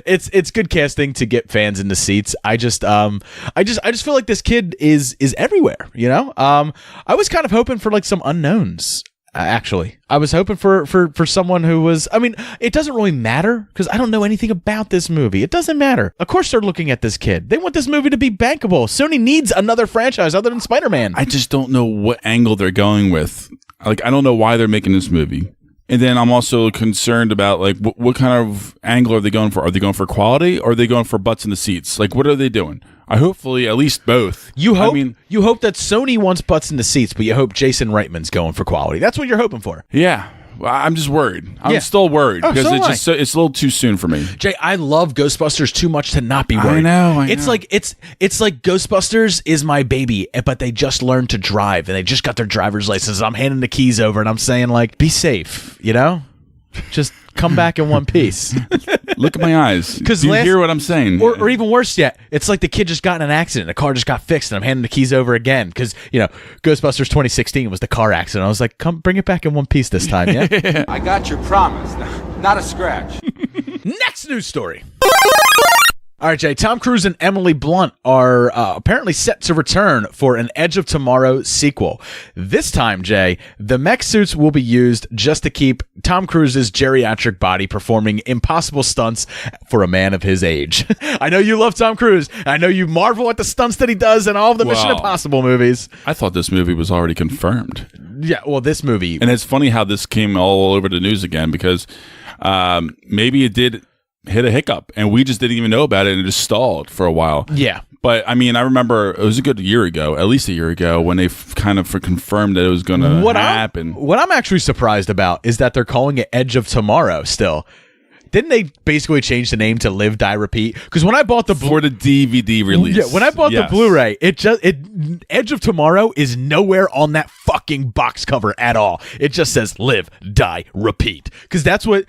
It's good casting to get fans in the seats. I just feel like this kid is everywhere, I was kind of hoping for like some unknowns. Actually, I was hoping for someone who was. I mean, it doesn't really matter because I don't know anything about this movie. It doesn't matter. Of course, they're looking at this kid. They want this movie to be bankable. Sony needs another franchise other than Spider-Man. I just don't know what angle they're going with. Like, I don't know why they're making this movie. And then I'm also concerned about like what kind of angle are they going for? Are they going for quality or are they going for butts in the seats? Like, what are they doing? Hopefully at least both. You hope that Sony wants butts in the seats, but you hope Jason Reitman's going for quality. That's what you're hoping for. Yeah. Well, I'm just worried. I'm still worried because it's a little too soon for me. Jay, I love Ghostbusters too much to not be worried. I know. It's like Ghostbusters is my baby, but they just learned to drive and they just got their driver's license. I'm handing the keys over and I'm saying like, be safe, Just come back in one piece. Look at my eyes. Do you hear what I'm saying? Or even worse yet, it's like the kid just got in an accident. The car just got fixed, and I'm handing the keys over again because Ghostbusters 2016 was the car accident. I was like, come bring it back in one piece this time, yeah. I got your promise, not a scratch. Next news story. All right, Jay. Tom Cruise and Emily Blunt are apparently set to return for an Edge of Tomorrow sequel. This time, Jay, the mech suits will be used just to keep Tom Cruise's geriatric body performing impossible stunts for a man of his age. I know you love Tom Cruise. I know you marvel at the stunts that he does in all of the Mission Impossible movies. I thought this movie was already confirmed. Yeah, well, this movie... And it's funny how this came all over the news again because maybe it did... hit a hiccup and we just didn't even know about it and it just stalled for a while. Yeah. But I mean, I remember it was a good year ago, at least a year ago, when they kind of confirmed that it was going to happen. What I'm actually surprised about is that they're calling it Edge of Tomorrow still. Didn't they basically change the name to Live, Die, Repeat? Because when I bought the for the DVD release, when I bought the Blu-ray, Edge of Tomorrow is nowhere on that fucking box cover at all. It just says Live, Die, Repeat. Because that's what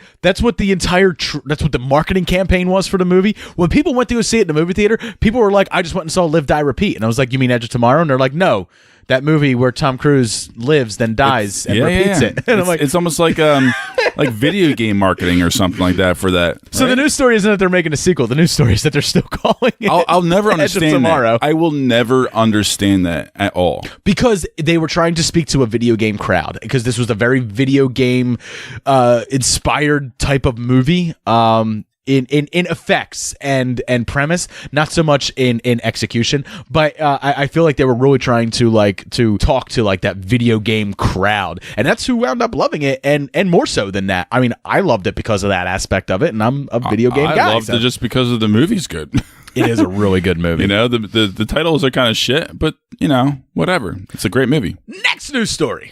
the entire that's what the marketing campaign was for the movie. When people went to go see it in the movie theater, people were like, "I just went and saw Live, Die, Repeat," and I was like, "You mean Edge of Tomorrow?" And they're like, "No." That movie where Tom Cruise lives, then dies, and repeats it. And I'm like, it's almost like like video game marketing or something like that for that. Right? So the news story isn't that they're making a sequel. The news story is that they're still calling it. I'll never understand Tomorrow. that. I will never understand that at all. Because they were trying to speak to a video game crowd. Because this was a very video game inspired type of movie. In effects and premise, not so much in execution, but I feel like they were really trying to talk to like that video game crowd, and that's who wound up loving it, and more so than that. I mean, I loved it because of that aspect of it, and I'm a video game guy. I loved it just because of the movie's good. It is a really good movie. The titles are kind of shit, but whatever. It's a great movie. Next news story.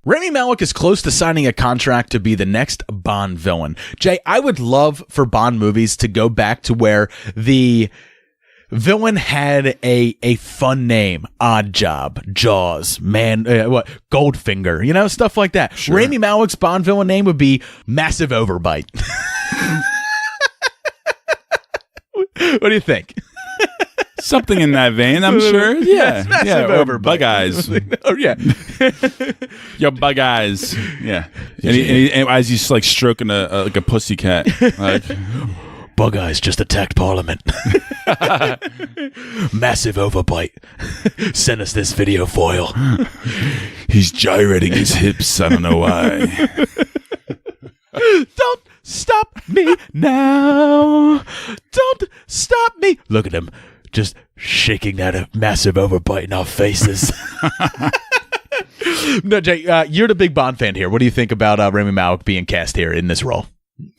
Rami Malek is close to signing a contract to be the next Bond villain. Jay, I would love for Bond movies to go back to where the villain had a fun name. Odd Job, Jaws, Goldfinger, stuff like that. Sure. Rami Malek's Bond villain name would be Massive Overbite. What do you think? Something in that vein, I'm sure. Yeah, over bug eyes. Oh yeah, yo, bug eyes. Yeah, and as he's like stroking a pussy cat, like bug eyes just attacked Parliament. Massive Overbite. Send us this video foil. He's gyrating his hips. I don't know why. Don't stop me now. Don't stop me. Look at him. Just shaking that massive overbite in our faces. No, Jay, you're the big Bond fan here. What do you think about Rami Malek being cast here in this role?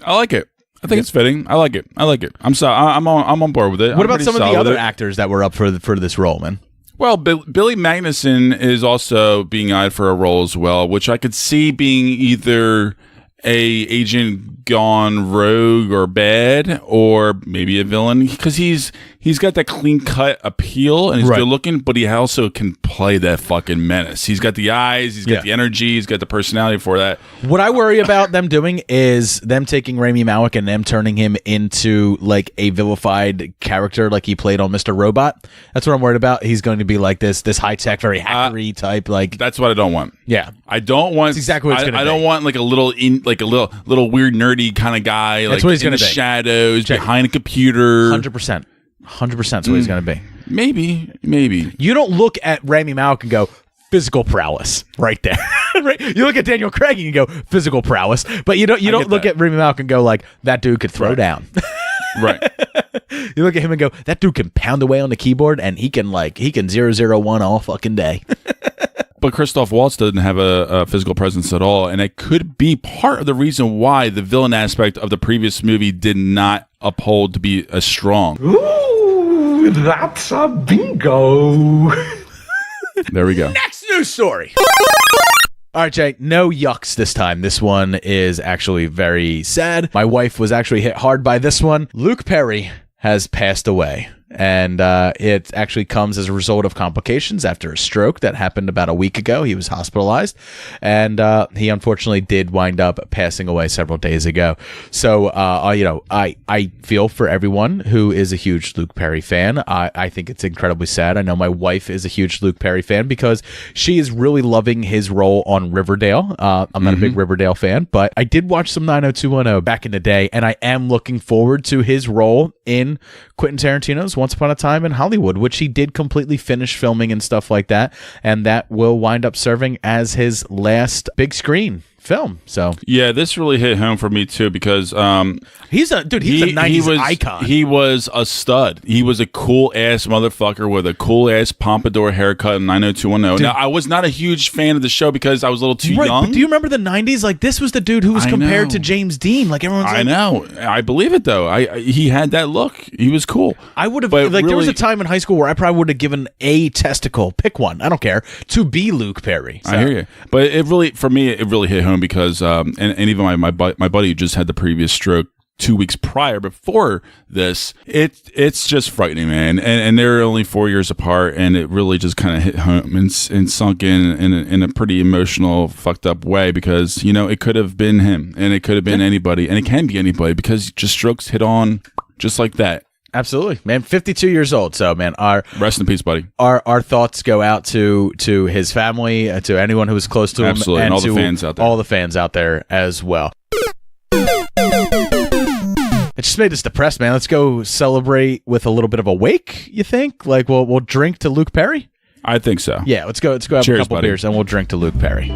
I like it. I think it's fitting. I like it. I'm on board with it. What about some of the other actors that were up for this role, man? Well, Billy Magnuson is also being eyed for a role as well, which I could see being either agent gone rogue or bad, or maybe a villain, because he's got that clean cut appeal and he's good looking, but he also can play that fucking menace. He's got the eyes, he's got the energy, he's got the personality for that. What I worry about them doing is them taking Rami Malek and them turning him into like a vilified character like he played on Mr. Robot. That's what I'm worried about. He's going to be like this high tech, very hackery type. Like that's what I don't want. Yeah, I don't want. That's exactly what it's going to be. I don't want like a little weird nerdy kind of guy. That's like what he's in going the to be. Shadows behind a computer. 100%. 100% is what he's going to be. Maybe. You don't look at Rami Malek and go, physical prowess right there. Right? You look at Daniel Craig and you go, physical prowess. But you don't look at Rami Malek and go like, that dude could throw down. Right. You look at him and go, that dude can pound away on the keyboard and he can 001 all fucking day. But Christoph Waltz doesn't have a physical presence at all, and it could be part of the reason why the villain aspect of the previous movie did not uphold to be as strong. Ooh, that's a bingo. There we go. Next news story. All right, Jay, no yucks this time. This one is actually very sad. My wife was actually hit hard by this one. Luke Perry has passed away. And it actually comes as a result of complications after a stroke that happened about a week ago. He was hospitalized, and he unfortunately did wind up passing away several days ago. So, I feel for everyone who is a huge Luke Perry fan. I think it's incredibly sad. I know my wife is a huge Luke Perry fan because she is really loving his role on Riverdale. I'm not a big Riverdale fan, but I did watch some 90210 back in the day, and I am looking forward to his role in Quentin Tarantino's Once Upon a Time in Hollywood, which he did completely finish filming and stuff like that, and that will wind up serving as his last big screen film. So yeah, this really hit home for me too, because he's a 90s icon. He was a stud. He was a cool ass motherfucker with a cool ass pompadour haircut in 90210. Now, I was not a huge fan of the show because I was a little too young. But do you remember the 90s? Like, this was the dude who was compared to James Dean. Like, everyone's like, I know. I believe it though. He had that look. He was cool. I would have there was a time in high school where I probably would have given a testicle, pick one, I don't care, to be Luke Perry. So. I hear you. But it really hit home because and even my buddy just had the previous stroke 2 weeks prior before this. It's just frightening, man. And they're only 4 years apart, and it really just kind of hit home and sunk in a pretty emotional, fucked up way, because it could have been him, and it could have been anybody, and it can be anybody, because just strokes hit on just like that. Absolutely, man. 52 years old. So, man, rest in peace, buddy. Our thoughts go out to his family, to anyone who was close to him, absolutely, and all the fans out there. All the fans out there as well. It just made us depressed, man. Let's go celebrate with a little bit of a wake. You think? Like, we'll drink to Luke Perry? I think so. Yeah, let's go have Cheers, a couple buddy. beers and we'll drink to Luke Perry.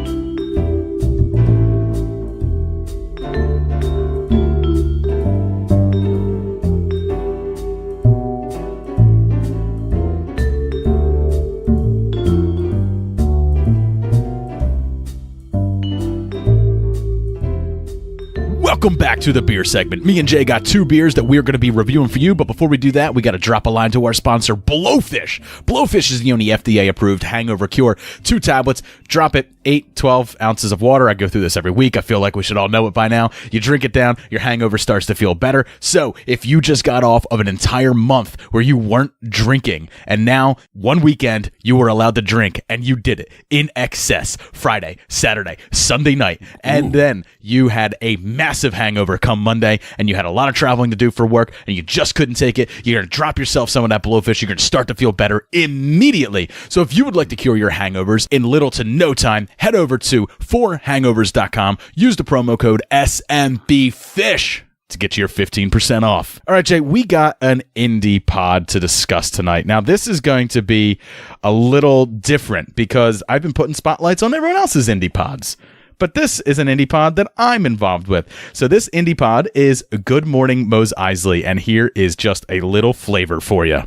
Welcome back to the beer segment. Me and Jay got 2 beers that we're going to be reviewing for you, but before we do that, we got to drop a line to our sponsor, Blowfish. Blowfish is the only FDA-approved hangover cure. 2 tablets, drop it, 8-12 ounces of water. I go through this every week. I feel like we should all know it by now. You drink it down, your hangover starts to feel better. So if you just got off of an entire month where you weren't drinking, and now one weekend you were allowed to drink, and you did it in excess Friday, Saturday, Sunday night, and then you had a massive hangover come Monday, and you had a lot of traveling to do for work, and you just couldn't take it, you're going to drop yourself some of that Blowfish. You're going to start to feel better immediately. So if you would like to cure your hangovers in little to no time, head over to 4hangovers.com. Use the promo code SMBFISH to get your 15% off. All right, Jay, we got an indie pod to discuss tonight. Now, this is going to be a little different because I've been putting spotlights on everyone else's indie pods. But this is an indie pod that I'm involved with. So this indie pod is Good Morning Mos Eisley, and here is just a little flavor for you.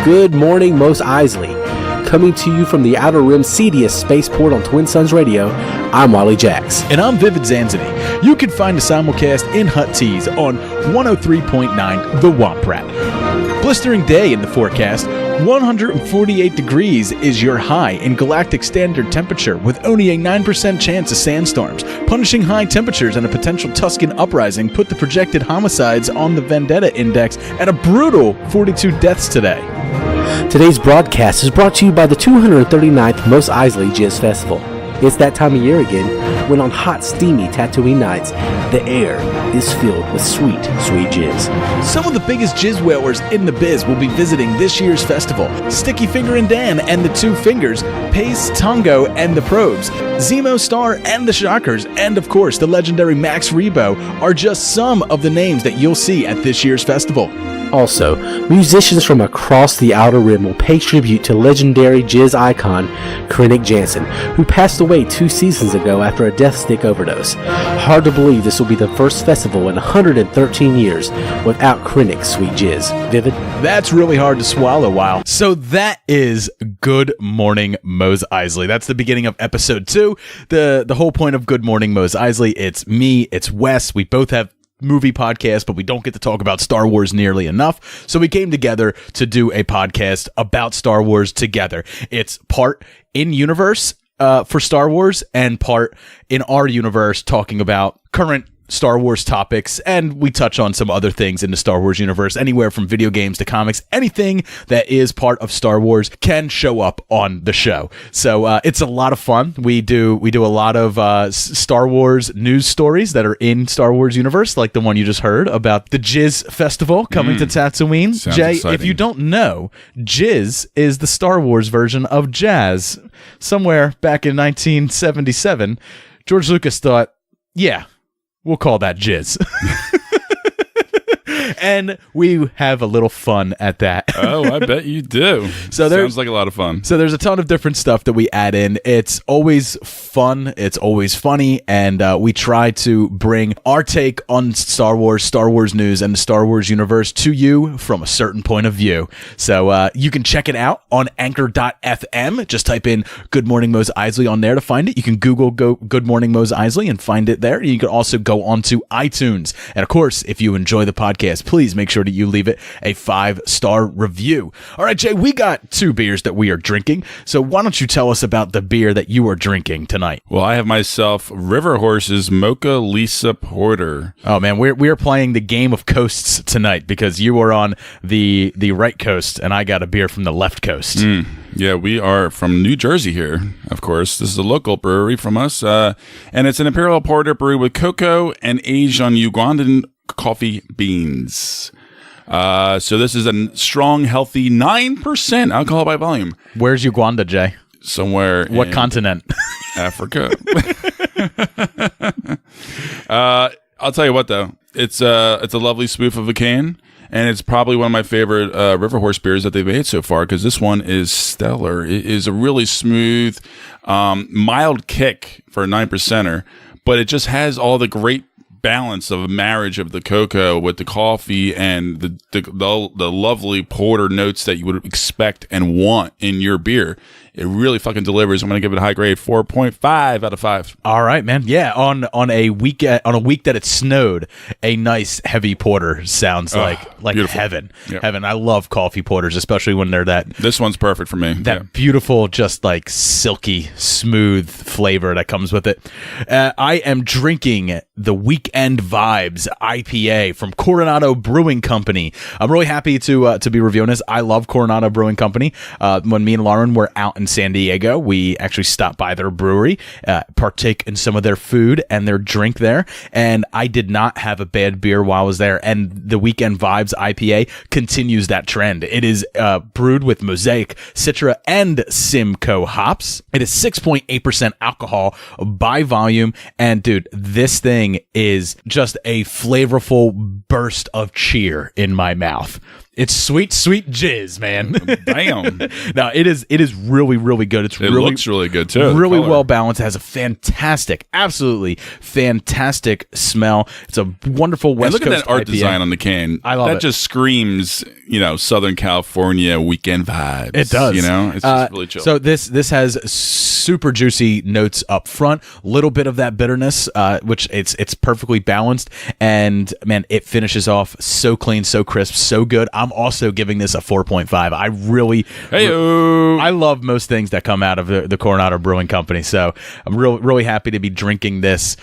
Good Morning Mos Eisley. Coming to you from the Outer Rim seediest spaceport on Twin Suns Radio, I'm Wally Jacks. And I'm Vivid Zanzini. You can find a simulcast in Hut Tees on 103.9 The Womp Rat. Blistering day in the forecast, 148 degrees is your high in galactic standard temperature, with only a 9% chance of sandstorms. Punishing high temperatures and a potential Tuscan uprising put the projected homicides on the Vendetta Index at a brutal 42 deaths today. Today's broadcast is brought to you by the 239th Mos Eisley Jizz Festival. It's that time of year again, when on hot, steamy Tatooine nights, the air is filled with sweet, sweet jizz. Some of the biggest jizz whalers in the biz will be visiting this year's festival. Sticky Finger and Dan and the Two Fingers, Pace, Tongo, and the Probes, Zemo Star and the Shockers, and of course the legendary Max Rebo are just some of the names that you'll see at this year's festival. Also, musicians from across the Outer Rim will pay tribute to legendary jizz icon Krennic Jansen, who passed away 2 seasons ago after a death stick overdose. Hard to believe this will be the first festival in 113 years without Krennic's sweet jizz. Vivid? That's really hard to swallow, wow. So that is Good Morning Mos Eisley. That's the beginning of episode 2. The whole point of Good Morning Mos Eisley, it's me, it's Wes. We both have movie podcast, but we don't get to talk about Star Wars nearly enough. So we came together to do a podcast about Star Wars together. It's part in universe for Star Wars and part in our universe talking about current Star Wars topics, and we touch on some other things in the Star Wars universe, anywhere from video games to comics. Anything that is part of Star Wars can show up on the show. So it's a lot of fun. We do a lot of Star Wars news stories that are in Star Wars universe, like the one you just heard about the Jizz Festival coming to Tatooine. Sounds Jay, exciting. if you don't know, Jizz is the Star Wars version of jazz. Somewhere back in 1977, George Lucas thought, yeah, we'll call that jizz. And we have a little fun at that. Oh, I bet you do. Sounds like a lot of fun. So there's a ton of different stuff that we add in. It's always fun. It's always funny. And we try to bring our take on Star Wars news, and the Star Wars universe to you from a certain point of view. So you can check it out on anchor.fm. Just type in Good Morning Mos Eisley on there to find it. You can Google Good Morning Mos Eisley and find it there. You can also go onto iTunes. And of course, if you enjoy the podcast, please make sure that you leave it a 5-star review. All right, Jay, we got 2 beers that we are drinking. So why don't you tell us about the beer that you are drinking tonight? Well, I have myself River Horse's Mocha Lisa Porter. Oh, man, we are playing the game of coasts tonight because you are on the right coast and I got a beer from the left coast. Yeah, we are from New Jersey here, of course. This is a local brewery from us. And it's an Imperial Porter brewed with cocoa and aged on Ugandan coffee beans. So this is a strong, healthy 9% alcohol by volume. Where's Uganda, Jay? Somewhere What in continent? Africa. I'll tell you what, though. It's a lovely spoof of a can, and it's probably one of my favorite River Horse beers that they've made so far, because this one is stellar. It is a really smooth, mild kick for a 9%er, but it just has all the great balance of a marriage of the cocoa with the coffee and the lovely porter notes that you would expect and want in your beer. It really fucking delivers. I'm going to give it a high grade, 4.5 out of 5. All right, man. Yeah, on a week that it snowed, a nice heavy porter sounds like heaven. Yep. Heaven. I love coffee porters, especially when they're that. This one's perfect for me. That beautiful, just like silky, smooth flavor that comes with it. I am drinking the Weekend Vibes IPA from Coronado Brewing Company. I'm really happy to be reviewing this. I love Coronado Brewing Company. When me and Lauren were out in San Diego, we actually stopped by their brewery, partake in some of their food and their drink there, and I did not have a bad beer while I was there. And the Weekend Vibes IPA continues that trend. It is brewed with Mosaic, Citra, and Simcoe hops. It is 6.8% alcohol by volume, and dude, this thing is just a flavorful burst of cheer in my mouth. It's sweet, sweet jizz, man. Damn. No, it is really, really good. It looks really good, too. Really well balanced. It has a fantastic, absolutely fantastic smell. It's a wonderful West Coast look at that art IPA. Design on the can. I love it. That just screams, Southern California weekend vibes. It does. It's just really chill. So this has super juicy notes up front, little bit of that bitterness, which it's perfectly balanced, and man, it finishes off so clean, so crisp, so good. I'm also giving this a 4.5. I really, I love most things that come out of the Coronado Brewing Company, so I'm really happy to be drinking this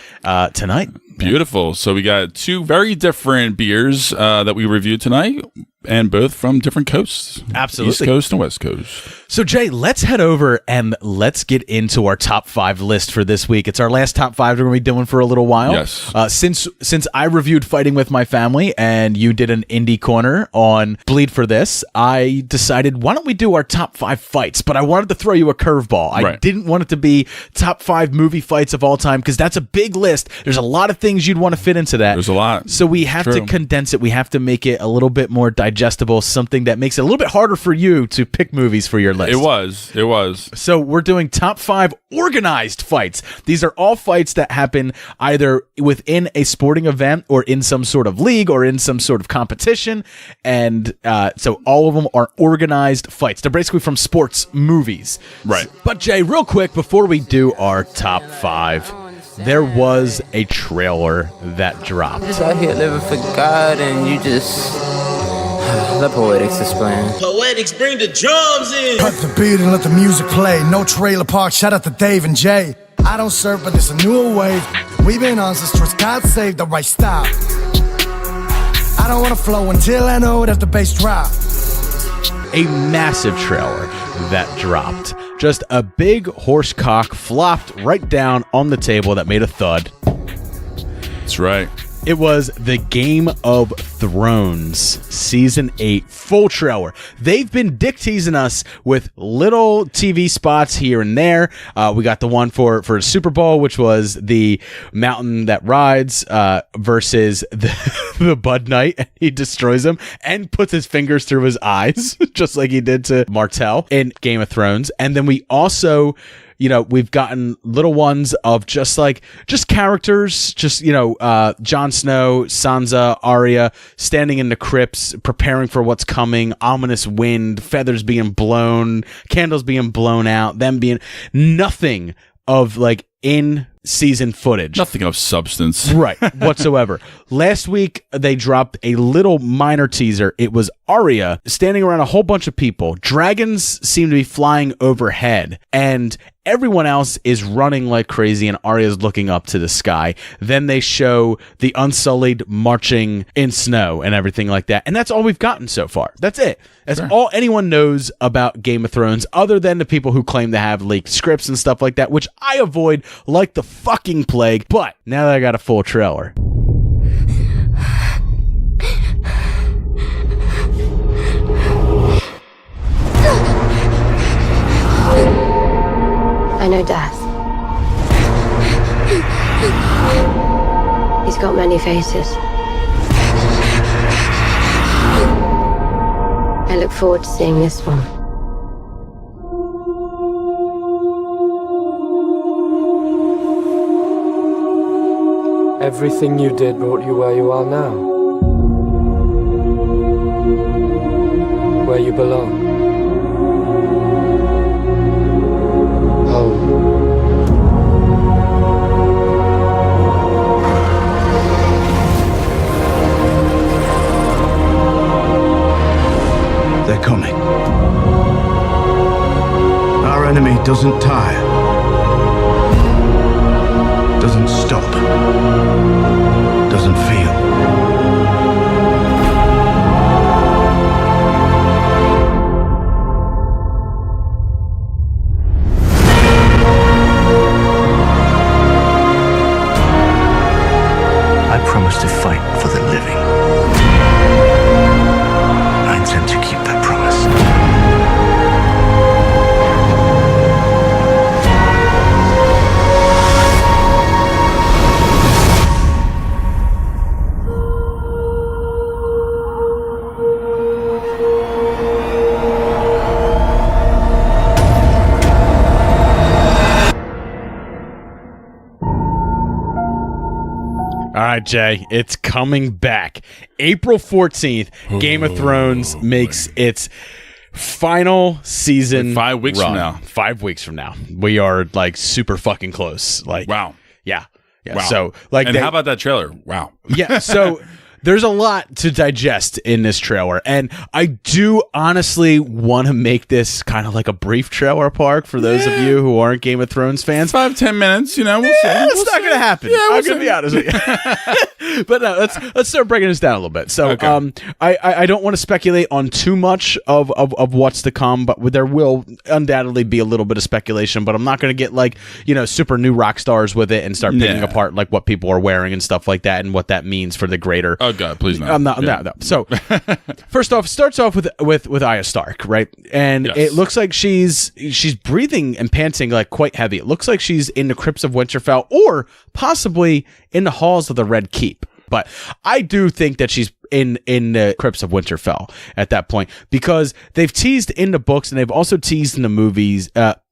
tonight. Beautiful. So we got two very different beers that we reviewed tonight, and both from different coasts. Absolutely. East Coast and West Coast. So, Jay, let's head over and let's get into our top 5 list for this week. It's our last top 5 we're going to be doing for a little while. Yes. Since I reviewed Fighting with My Family and you did an indie corner on Bleed for This, I decided, why don't we do our top 5 fights? But I wanted to throw you a curveball. I didn't want it to be top 5 movie fights of all time, because that's a big list. There's a lot of things you'd want to fit into that. There's a lot. So we have to condense it. We have to make it a little bit more digestible, something that makes it a little bit harder for you to pick movies for your list. It was. So we're doing top 5 organized fights. These are all fights that happen either within a sporting event or in some sort of league or in some sort of competition. And so all of them are organized fights. They're basically from sports movies. Right. But Jay, real quick, before we do our top 5, there was a trailer that dropped. Just out here living for God, and you just let Poetics explain. Poetics, bring the drums in. Cut the beat and let the music play. No trailer park, shout out to Dave and Jay. I don't serve, but it's a newer wave. We've been on since towards God save the right style. I don't wanna flow until I know that the bass drop. A massive trailer that dropped. Just a big horse cock flopped right down on the table that made a thud. That's right. It was the Game of Thrones Season 8 full trailer. They've been dick teasing us with little TV spots here and there. We got the one for Super Bowl, which was the mountain that rides versus the Bud Knight, and he destroys him and puts his fingers through his eyes, just like he did to Martell in Game of Thrones. And then we also, we've gotten little ones of just characters, Jon Snow, Sansa, Arya standing in the crypts, preparing for what's coming, ominous wind, feathers being blown, candles being blown out, them being nothing of in-season footage. Nothing of substance. Right, whatsoever. Last week, they dropped a little minor teaser. It was Arya standing around a whole bunch of people. Dragons seem to be flying overhead, and everyone else is running like crazy, and Arya's looking up to the sky. Then they show the Unsullied marching in snow and everything like that. And that's all we've gotten so far. That's it. That's all anyone knows about Game of Thrones, other than the people who claim to have leaked scripts and stuff like that, which I avoid like the fucking plague. But now that I got a full trailer, I know death. He's got many faces. I look forward to seeing this one. Everything you did brought you where you are now. Where you belong. They're coming. Our enemy doesn't tire, doesn't stop, doesn't feel. I promise to fight for the living. I intend to keep that promise. all right, Jay, it's coming back. April 14th, Game of Thrones makes its Final season. 5 weeks run. from now. 5 weeks from now. We are like super fucking close. Like, wow. Yeah. Wow. So, like, and how about that trailer? Wow. Yeah. So there's a lot to digest in this trailer, and I do honestly want to make this kind of like a brief trailer park for those of you who aren't Game of Thrones fans. 5-10 minutes, we'll see. It's not going to happen. Yeah, I'm going to be honest with you. But no, let's start breaking this down a little bit. So, Okay. I don't want to speculate on too much of what's to come, but there will undoubtedly be a little bit of speculation. But I'm not going to get like super new rock stars with it and start picking apart like what people are wearing and stuff like that and what that means for the greater. Oh God, please no. I'm not. No. So, first off, starts off with Arya Stark, right? And it looks like she's breathing and panting like quite heavy. It looks like she's in the crypts of Winterfell, or possibly in the halls of the Red Keep. But I do think that she's in the crypts of Winterfell at that point, because they've teased in the books and they've also teased in the movies,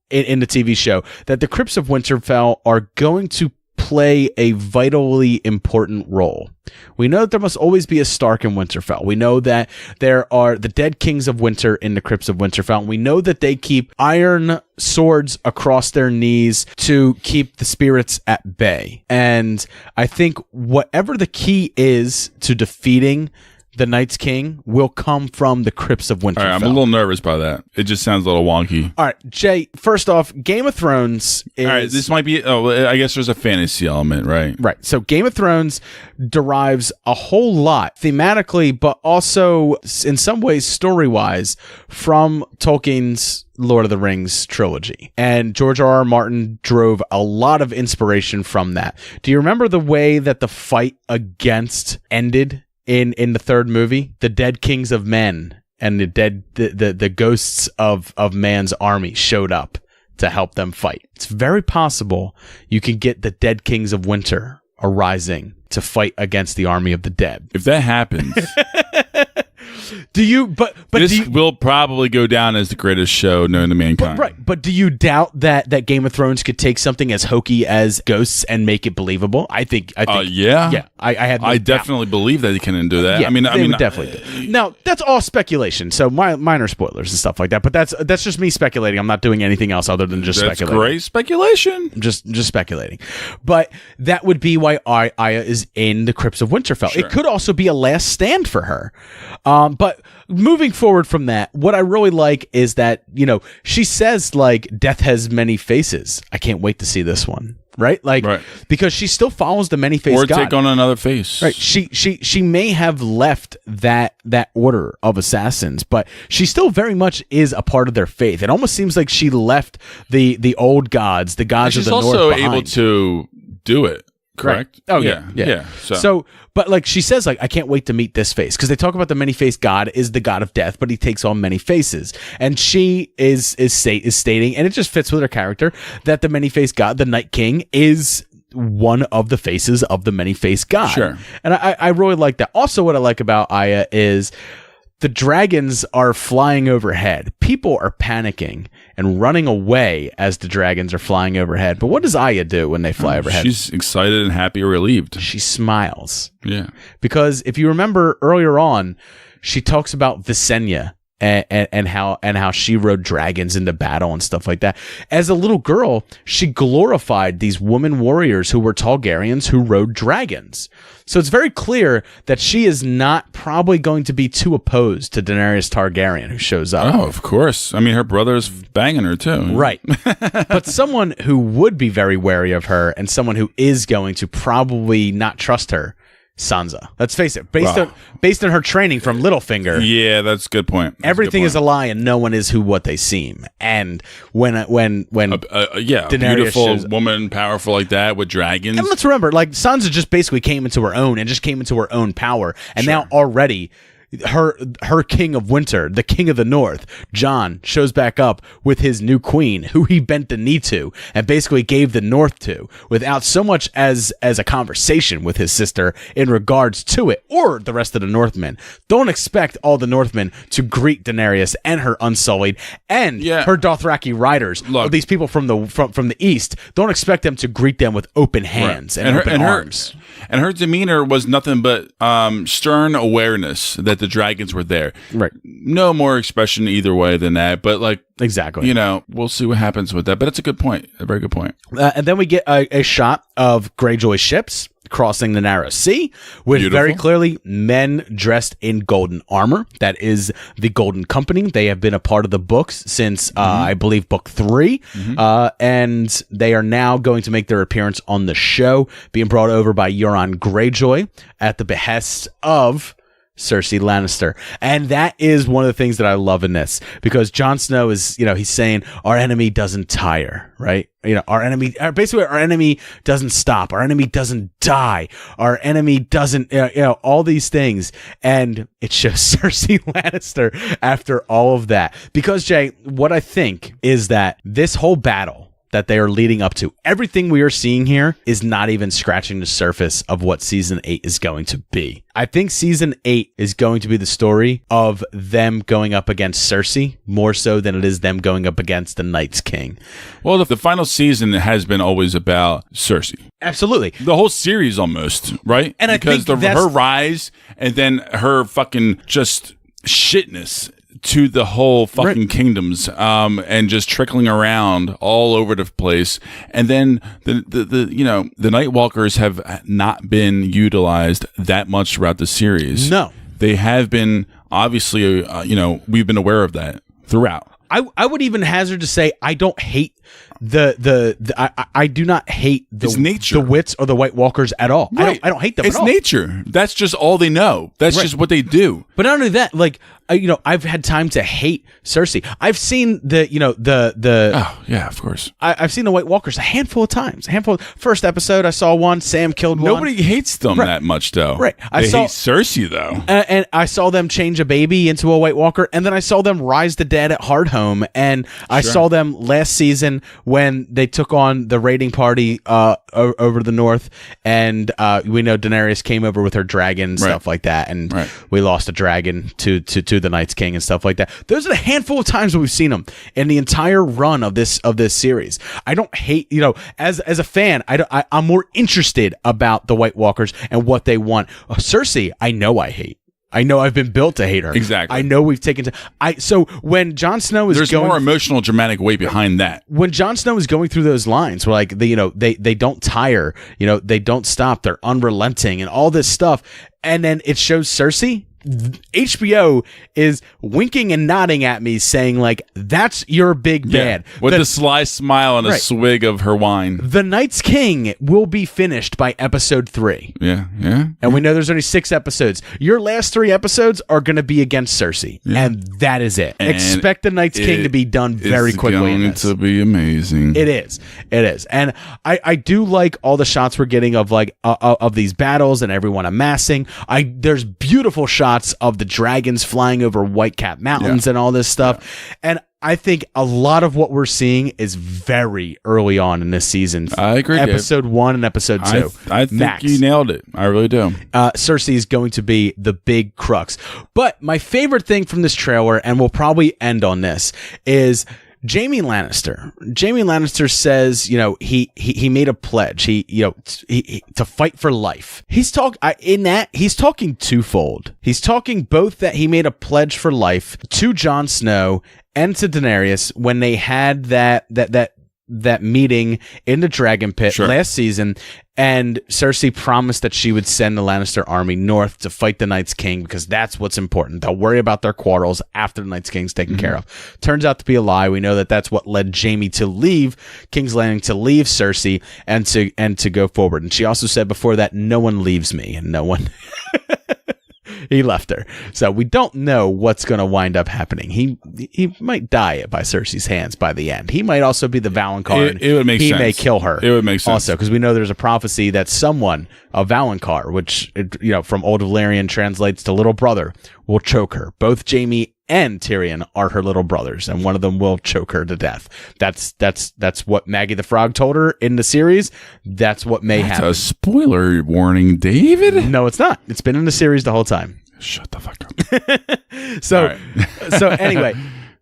in the TV show, that the crypts of Winterfell are going to play a vitally important role. We know that there must always be a Stark in Winterfell. We know that there are the dead kings of winter in the crypts of Winterfell. We know that they keep iron swords across their knees to keep the spirits at bay. And I think whatever the key is to defeating the Night's King will come from the crypts of Winterfell. All right, I'm a little nervous by that. It just sounds a little wonky. All right, Jay, first off, Game of Thrones is... All right, this might be... Oh, I guess there's a fantasy element, right? Right. So Game of Thrones derives a whole lot thematically, but also in some ways story-wise from Tolkien's Lord of the Rings trilogy. And George R.R. Martin drove a lot of inspiration from that. Do you remember the way that the fight against ended in the third movie? The dead kings of men and the ghosts of man's army showed up to help them fight. It's very possible you can get the dead kings of winter arising to fight against the army of the dead. If that happens... This will probably go down as the greatest show known to mankind. But do you doubt that Game of Thrones could take something as hokey as ghosts and make it believable? I think. Yeah. I definitely believe that he can do that. Yeah, I mean, definitely do. Now that's all speculation, so minor spoilers and stuff like that. But that's just me speculating. I'm not doing anything else other than just speculating. That's great speculation. Just speculating. But that would be why Arya is in the crypts of Winterfell. Sure. It could also be a last stand for her. But moving forward from that, what I really like is that, she says like death has many faces. I can't wait to see this one. Right? Because she still follows the many-faced God. Or take on another face. Right. She may have left that order of assassins, but she still very much is a part of their faith. It almost seems like she left the old gods, the gods of the North behind. She's also able to do it. Correct? Right. Oh, yeah. So, but like she says, like, I can't wait to meet this face, because they talk about the many-faced God is the God of death, but he takes on many faces. And she is stating, and it just fits with her character, that the many-faced God, the Night King, is one of the faces of the many-faced God. Sure. And I really like that. Also, what I like about Arya is the dragons are flying overhead. People are panicking and running away as the dragons are flying overhead. But what does Arya do when they fly overhead? She's excited and happy or relieved. She smiles. Yeah. Because if you remember earlier on, she talks about Visenya and how she rode dragons into battle and stuff like that. As a little girl, she glorified these women warriors who were Targaryens who rode dragons. So it's very clear that she is not probably going to be too opposed to Daenerys Targaryen, who shows up. Oh, of course. I mean, her brother's banging her too. Right. But someone who would be very wary of her, and someone who is going to probably not trust her, Sansa. Let's face it, based on her training from Littlefinger. Yeah, that's a good point. Everything is a lie, and no one is what they seem. And when Daenerys beautiful shows, woman, powerful like that with dragons. And let's remember, like, Sansa just basically came into her own power, and now already her king of winter, the king of the north, Jon, shows back up with his new queen, who he bent the knee to and basically gave the north to, without so much as a conversation with his sister in regards to it, or the rest of the Northmen. Don't expect all the Northmen to greet Daenerys and her Unsullied and her Dothraki riders. Look, these people from the east. Don't expect them to greet them with open hands and open arms. And her demeanor was nothing but stern awareness that the dragons were there. Right. No more expression either way than that. But like, exactly. We'll see what happens with that. But it's a good point. A very good point. And then we get a shot of Greyjoy ships crossing the narrow sea with very clearly men dressed in golden armor. That is the Golden Company. They have been a part of the books since I believe book 3, and they are now going to make their appearance on the show, being brought over by Euron Greyjoy at the behest of Cersei Lannister. And that is one of the things that I love in this, because Jon Snow is, he's saying our enemy doesn't tire, right? Our enemy doesn't stop. Our enemy doesn't die. Our enemy doesn't, all these things. And it shows Cersei Lannister after all of that. Because, Jay, what I think is that this whole battle that they are leading up to, everything we are seeing here is not even scratching the surface of what season 8 is going to be. I think season 8 is going to be the story of them going up against Cersei more so than it is them going up against the Night's King. Well, the final season has been always about Cersei. Absolutely. The whole series almost, right? And because I think her rise and then her fucking just shitness to the whole fucking kingdoms, and just trickling around all over the place. And then the Night Walkers have not been utilized that much throughout the series. No, they have been, obviously, we've been aware of that throughout. I would even hazard to say I don't hate I do not hate the wits or the White Walkers at all. Right. I don't hate them it's at all. It's nature. That's just all they know. That's just what they do. But not only that, like, I've had time to hate Cersei. I've seen the oh yeah, of course. I've seen the White Walkers a handful of times. First episode I saw one. Sam killed one. Nobody hates them that much though. Right. They hate Cersei though. And I saw them change a baby into a White Walker, and then I saw them rise the dead at Hardhome, and I saw them last season when they took on the raiding party over the north, and we know Daenerys came over with her dragon and stuff like that, and we lost a dragon to the Night's King and stuff like that. Those are the handful of times we've seen them in the entire run of this series. I don't hate, as a fan, I'm more interested about the White Walkers and what they want. Cersei, I know I hate. I know I've been built to hate her. Exactly. I know we've taken so when Jon Snow is there's more emotional, dramatic weight behind that. When Jon Snow is going through those lines, where like they don't tire, they don't stop, they're unrelenting, and all this stuff, and then it shows Cersei. HBO is winking and nodding at me, saying like, "That's your big bad." With a sly smile and a swig of her wine. The Night's King will be finished by episode 3. Yeah. And we know there's only 6 episodes. Your last 3 episodes are going to be against Cersei, and that is it. And expect the Night's King to be done very quickly. It's going to be amazing. It is, and I do like all the shots we're getting of like of these battles and everyone amassing. There's beautiful shots of the dragons flying over Whitecap Mountains and all this stuff. And I think a lot of what we're seeing is very early on in this season. I agree. Episode 1 and episode 2. I think you nailed it. I really do. Cersei is going to be the big crux. But my favorite thing from this trailer, and we'll probably end on this, is Jaime Lannister. Jaime Lannister says, he made a pledge. He to fight for life. He's talking twofold. He's talking both that he made a pledge for life to Jon Snow and to Daenerys when they had that meeting in the Dragon Pit last season, and Cersei promised that she would send the Lannister army north to fight the Night's King because that's what's important. They'll worry about their quarrels after the Night's King's taken care of. Turns out to be a lie. We know that that's what led Jaime to leave King's Landing, to leave Cersei and to go forward. And she also said before that, no one leaves me, and no one... He left her. So we don't know what's going to wind up happening. He might die by Cersei's hands by the end. He might also be the Valonqar. It would make sense. He may kill her. It would make sense. Also, because we know there's a prophecy that someone, a Valonqar, which, from Old Valyrian translates to little brother, will choke her. Both Jaime and Tyrion are her little brothers, and one of them will choke her to death. That's what Maggie the Frog told her in the series. That's what may happen. That's a spoiler warning, David. No, it's not. It's been in the series the whole time. Shut the fuck up. So anyway,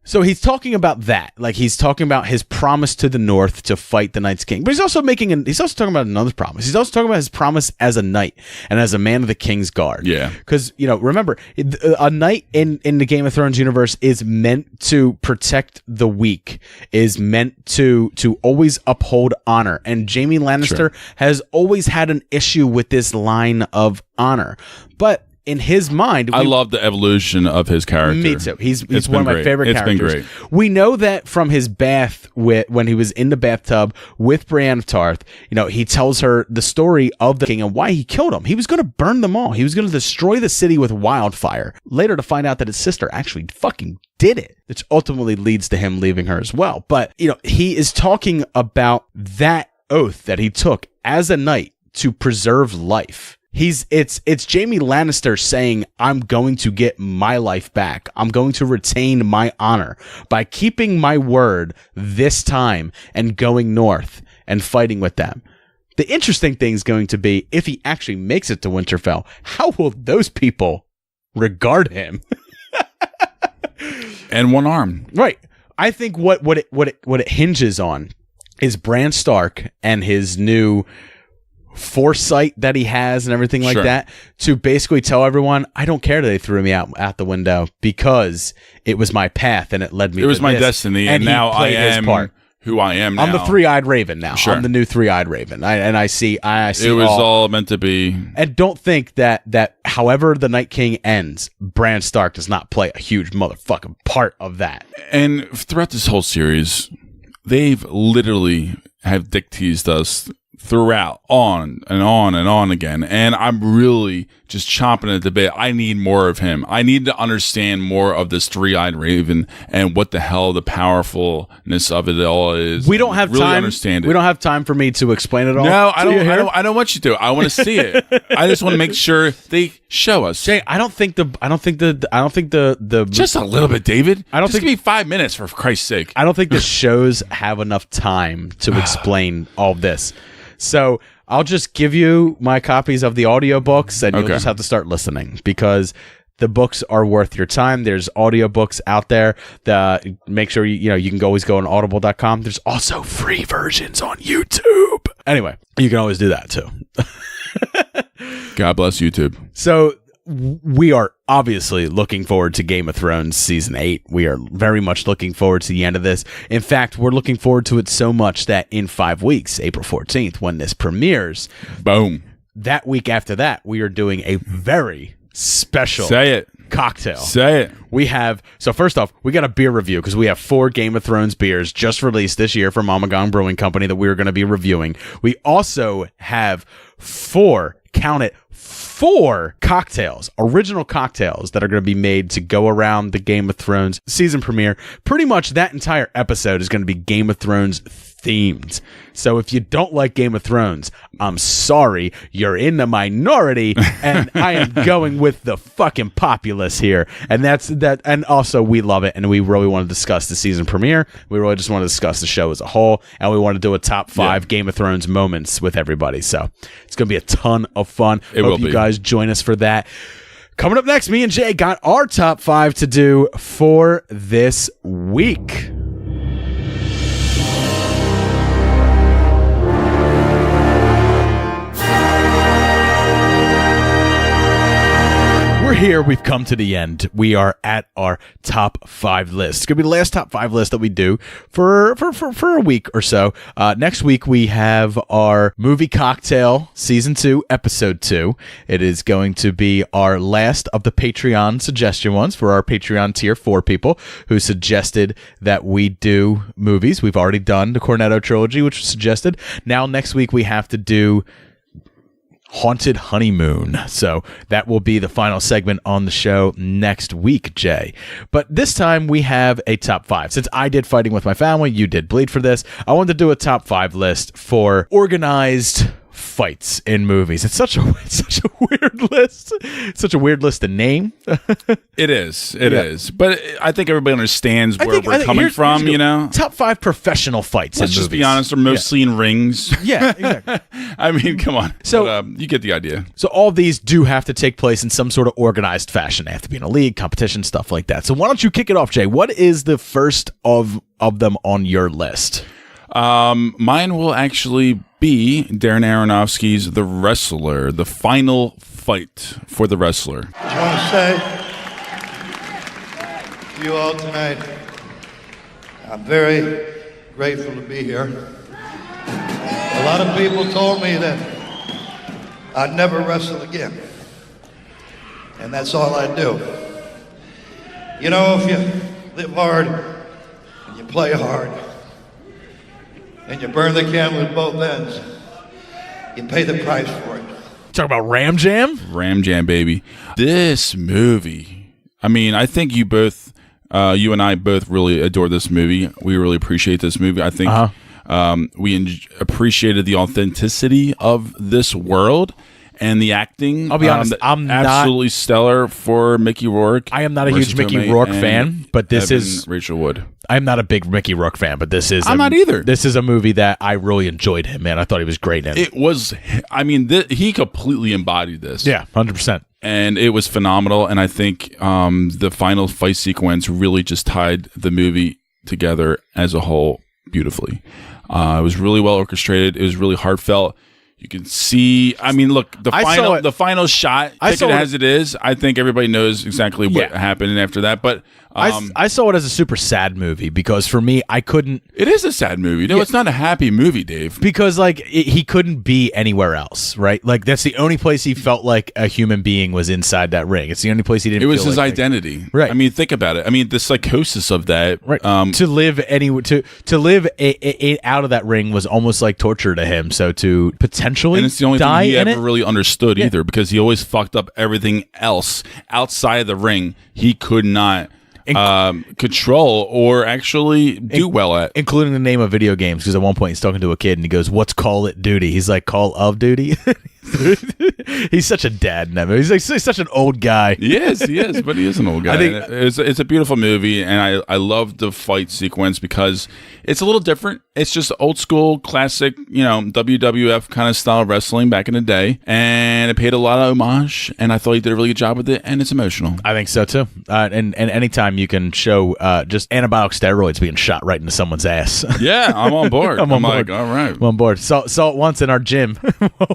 So he's talking about that. Like, he's talking about his promise to the North to fight the Night's King. But he's also talking about another promise. He's also talking about his promise as a knight and as a man of the King's Guard. Yeah. Because, remember, a knight in the Game of Thrones universe is meant to protect the weak, is meant to always uphold honor. And Jaime Lannister has always had an issue with this line of honor. But in his mind, I love the evolution of his character. Me too. He's one of my favorite characters. It's been great. We know that from his bath when he was in the bathtub with Brienne of Tarth. He tells her the story of the king and why he killed him. He was going to burn them all. He was going to destroy the city with wildfire. Later to find out that his sister actually fucking did it, which ultimately leads to him leaving her as well. But he is talking about that oath that he took as a knight to preserve life. It's Jaime Lannister saying, I'm going to get my life back. I'm going to retain my honor by keeping my word this time and going north and fighting with them. The interesting thing is going to be, if he actually makes it to Winterfell, how will those people regard him? And one arm. Right. I think what it hinges on is Bran Stark and his new foresight that he has and everything like that, to basically tell everyone, I don't care that they threw me out the window because it was my path and it led me to It was my this. destiny, and now I am who I am now. I'm the three-eyed raven now. Sure. I'm the new three-eyed raven. I see it was all meant to be. And don't think that however the Night King ends, Bran Stark does not play a huge motherfucking part of that. And throughout this whole series, they've literally have dick teased us throughout, on and on and on again. And I'm really just chomping at the bit. I need more of him. I need to understand more of this three-eyed raven and what the hell the powerfulness of it all is. We don't have really time. Understand it. We don't have time for me to explain it all. No, I don't want you to. I want to see it. I just want to make sure they show us. Jay, I don't think the just a little bit, David. I don't just think give me 5 minutes for Christ's sake. I don't think the shows have enough time to explain all this. So I'll just give you my copies of the audiobooks and you'll just have to start listening, because the books are worth your time. There's audiobooks out there. Make sure you can always go on audible.com. There's also free versions on YouTube. Anyway, you can always do that too. God bless YouTube. So we are obviously looking forward to Game of Thrones Season 8. We are very much looking forward to the end of this. In fact, we're looking forward to it so much that in 5 weeks, April 14th, when this premieres, boom, that week after that, we are doing a very special cocktail. Say it. So first off, we got a beer review because we have 4 Game of Thrones beers just released this year from Mama Gong Brewing Company that we're going to be reviewing. We also have 4 cocktails, original cocktails that are going to be made to go around the Game of Thrones season premiere. Pretty much that entire episode is going to be Game of Thrones themed. So if you don't like Game of Thrones, I'm sorry, you're in the minority, and I am going with the fucking populace here. And that's that. And also, we love it, and we really want to discuss the season premiere. We really just want to discuss the show as a whole, and we want to do a top 5 Game of Thrones moments with everybody. So it's going to be a ton of fun. Hope you guys join us for that. Coming up next, me and Jay got our top 5 to do for this week. We're here. We've come to the end. We are at our top 5 list. It's going to be the last top 5 list that we do for a week or so. Next week, we have our movie cocktail season 2, episode 2. It is going to be our last of the Patreon suggestion ones for our Patreon tier 4 people who suggested that we do movies. We've already done the Cornetto trilogy, which was suggested. Now, next week, we have to do Haunted Honeymoon. So that will be the final segment on the show next week, Jay. But this time we have a top 5. Since I did Fighting With My Family, you did Bleed for this, I wanted to do a top 5 list for organized fights in movies. It's such a weird list. It's such a weird list to name. It is. But I think everybody understands where we're coming from, you know? Top 5 professional fights Let's in just movies. be honest, they're mostly in rings. Yeah, exactly. I mean, come on. So but, you get the idea. So all of these do have to take place in some sort of organized fashion. They have to be in a league, competition, stuff like that. So why don't you kick it off, Jay? What is the first of them on your list? Mine will actually be Darren Aronofsky's The Wrestler, the final fight for The Wrestler. I want to say to you all tonight, I'm very grateful to be here. A lot of people told me that I'd never wrestle again, and that's all I do. You know, if you live hard and you play hard, and you burn the candle at both ends, you pay the price for it. Talk about Ram Jam? Ram Jam, baby. This movie, I mean, I think you and I both really adore this movie. We really appreciate this movie. I think we appreciated the authenticity of this world and the acting. I'll be honest, I'm absolutely stellar for Mickey Rourke. I am not a huge Mickey Rourke fan, but this is Rachel Wood. I'm not a big Mickey Rourke fan, but this is. I'm not either. This is a movie that I really enjoyed him, man. I thought he was great in it. It was. I mean, he completely embodied this. Yeah, 100%. And it was phenomenal. And I think the final fight sequence really just tied the movie together as a whole beautifully. It was really well orchestrated. It was really heartfelt. You can see. I mean, look, the final shot, take it as it is. I think everybody knows exactly what happened after that. But I saw it as a super sad movie because for me, I couldn't. It is a sad movie. No, it's not a happy movie, Dave. Because he couldn't be anywhere else, right? Like that's the only place he felt like a human being was inside that ring. It's the only place he didn't. It was feel his like identity, right? I mean, think about it. I mean, the psychosis of that, right? To live to live out of that ring was almost like torture to him. So to potentially and it's the only thing he ever really understood Yeah. either, because he always fucked up everything else outside of the ring. He could not control or actually do well at, including the name of video games. Because at one point he's talking to a kid and he goes, "What's Call of Duty?" He's like, "Call of Duty." He's such a dad in that movie. He's such an old guy. He is, but he is an old guy. I think it's a beautiful movie, and I love the fight sequence because it's a little different. It's just old school, classic, WWF kind of style wrestling back in the day, and it paid a lot of homage. And I thought he did a really good job with it, and it's emotional. I think so too. And anytime you can show just anabolic steroids being shot right into someone's ass, yeah, I'm on board. I'm board. Like, all right, I'm on board. Saw it once in our gym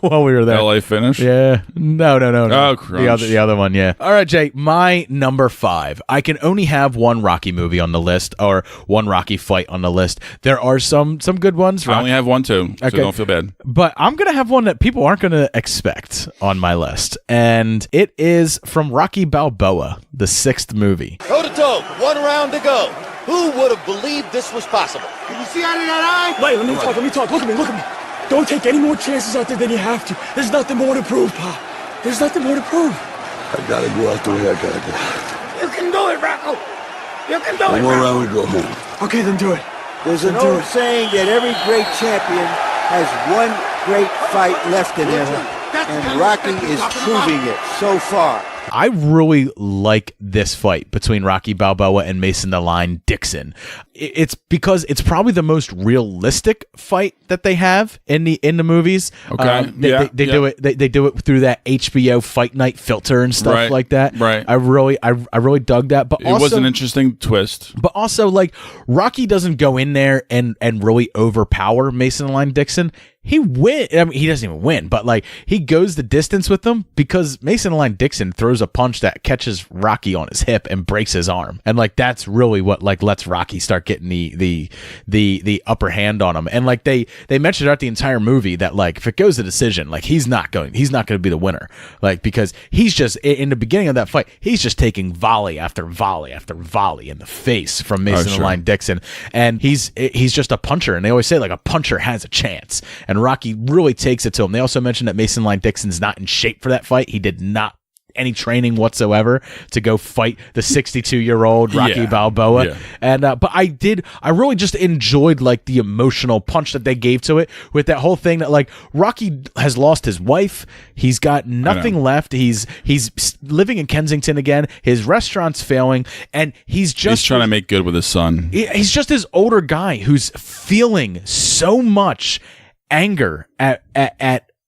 while we were there. LA Finish? Yeah. No. Oh, crunch. The other one, yeah. All right, Jay, my number 5. I can only have one Rocky movie on the list or one Rocky fight on the list. There are some good ones. I only have one too, so don't feel bad. But I'm going to have one that people aren't going to expect on my list. And it is from Rocky Balboa, the 6th movie. Toe to toe, 1 round to go. Who would have believed this was possible? Can you see out of that eye? Wait, let me talk. Look at me. Don't take any more chances out there than you have to. There's nothing more to prove, Pop. There's nothing more to prove. I gotta go out the way I gotta go. You can do it, Rocco. You can do it. One more round, we go home. Okay, then do it. There's an old saying that every great champion has one great fight left in him, and Rocky is proving it so far. I really like this fight between Rocky Balboa and Mason the Line Dixon. It's because it's probably the most realistic fight that they have in the movies. Okay, they do it. They do it through that HBO Fight Night filter and stuff like that. Right. I really dug that. But it was an interesting twist. But also, like, Rocky doesn't go in there and really overpower Mason the Line Dixon. He win. I mean, he doesn't even win, but like he goes the distance with them because Mason the Line Dixon throws a punch that catches Rocky on his hip and breaks his arm, and like that's really what like lets Rocky start getting the upper hand on him. And like they mentioned throughout the entire movie that like if it goes to decision, like he's not going to be the winner, like because he's just in the beginning of that fight, he's just taking volley after volley after volley in the face from Mason the Line Dixon, and he's just a puncher, and they always say like a puncher has a chance. And Rocky really takes it to him. They also mentioned that Mason Line Dixon's not in shape for that fight. He did not any training whatsoever to go fight the 62-year-old Rocky Balboa. Yeah. And but I really just enjoyed like the emotional punch that they gave to it with that whole thing that like Rocky has lost his wife. He's got nothing left. He's living in Kensington again. His restaurant's failing, and he's trying to make good with his son. He's just this older guy who's feeling so much anger at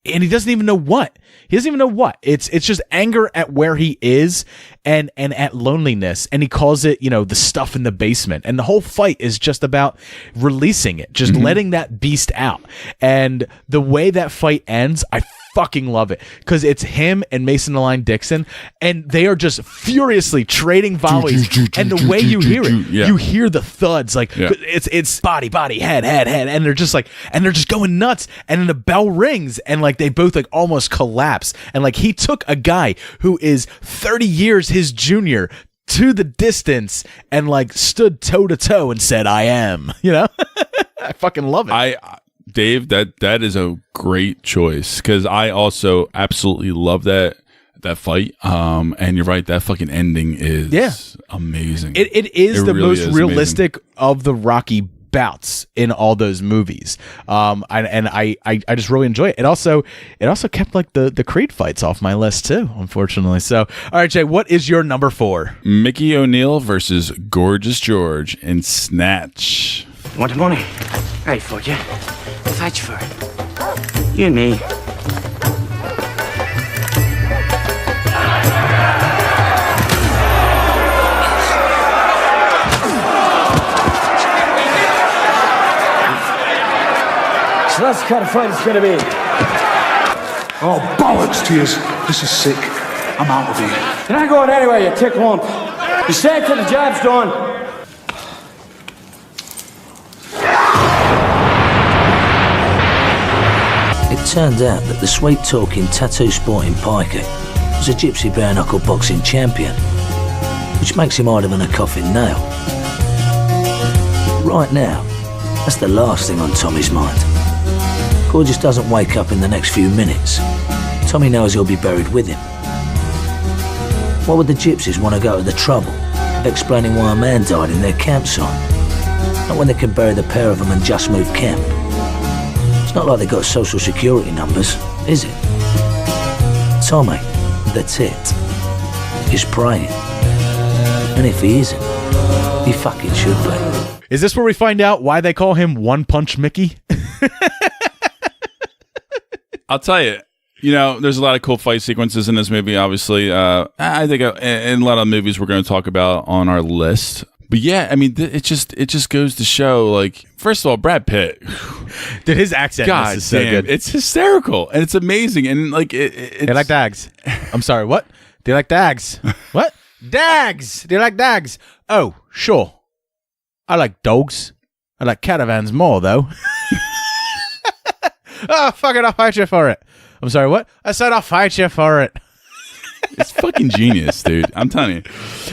and he doesn't even know what. He doesn't even know what. It's just anger at where he is and at loneliness. And he calls it, the stuff in the basement. And the whole fight is just about releasing it, just letting that beast out. And the way that fight ends, I fucking love it because it's him and Mason the Line Dixon, and they are just furiously trading volleys. And the way you hear it, you hear the thuds, like it's body, head, and they're just going nuts. And then the bell rings, and like they both like almost collapse. And like he took a guy who is 30 years his junior to the distance and like stood toe to toe and said, "I am." I fucking love it. Dave, that is a great choice because I also absolutely love that fight. And you're right, that fucking ending is amazing. It is the really most realistic of the Rocky bouts in all those movies. I just really enjoy it. It also kept like the Creed fights off my list too, unfortunately. So, all right, Jay, what is your number 4? Mickey O'Neill versus Gorgeous George in Snatch. Want money? Hey, for you. Fight for it. You and me. So that's the kind of fight it's gonna be. Oh, bollocks to yous. This is sick. I'm out of here. You're not going anywhere, you tick lump. You stay till the job's done. It turned out that the sweet-talking, tattoo-sporting Pikey was a gypsy bare-knuckle boxing champion, which makes him harder than a coffin nail. Right now, that's the last thing on Tommy's mind. Gorgeous doesn't wake up in the next few minutes. Tommy knows he'll be buried with him. Why would the gypsies want to go to the trouble of explaining why a man died in their campsite? Not when they can bury the pair of them and just move camp. It's not like they got social security numbers, is it? Tommy, the tit, is praying. And if he isn't, he fucking should be. Is this where we find out why they call him One Punch Mickey? I'll tell you, there's a lot of cool fight sequences in this movie, obviously. I think in a lot of movies we're going to talk about on our list. But yeah, I mean, it just goes to show, like, first of all, Brad Pitt. Dude, his accent is so good. It's hysterical and it's amazing. And like, they like dags. I'm sorry, what? They like dags. What? Dags. They like dags. Oh, sure. I like dogs. I like caravans more, though. Oh, fuck it, I'll fight you for it. I'm sorry, what? I said I'll fight you for it. It's fucking genius, dude. I'm telling you.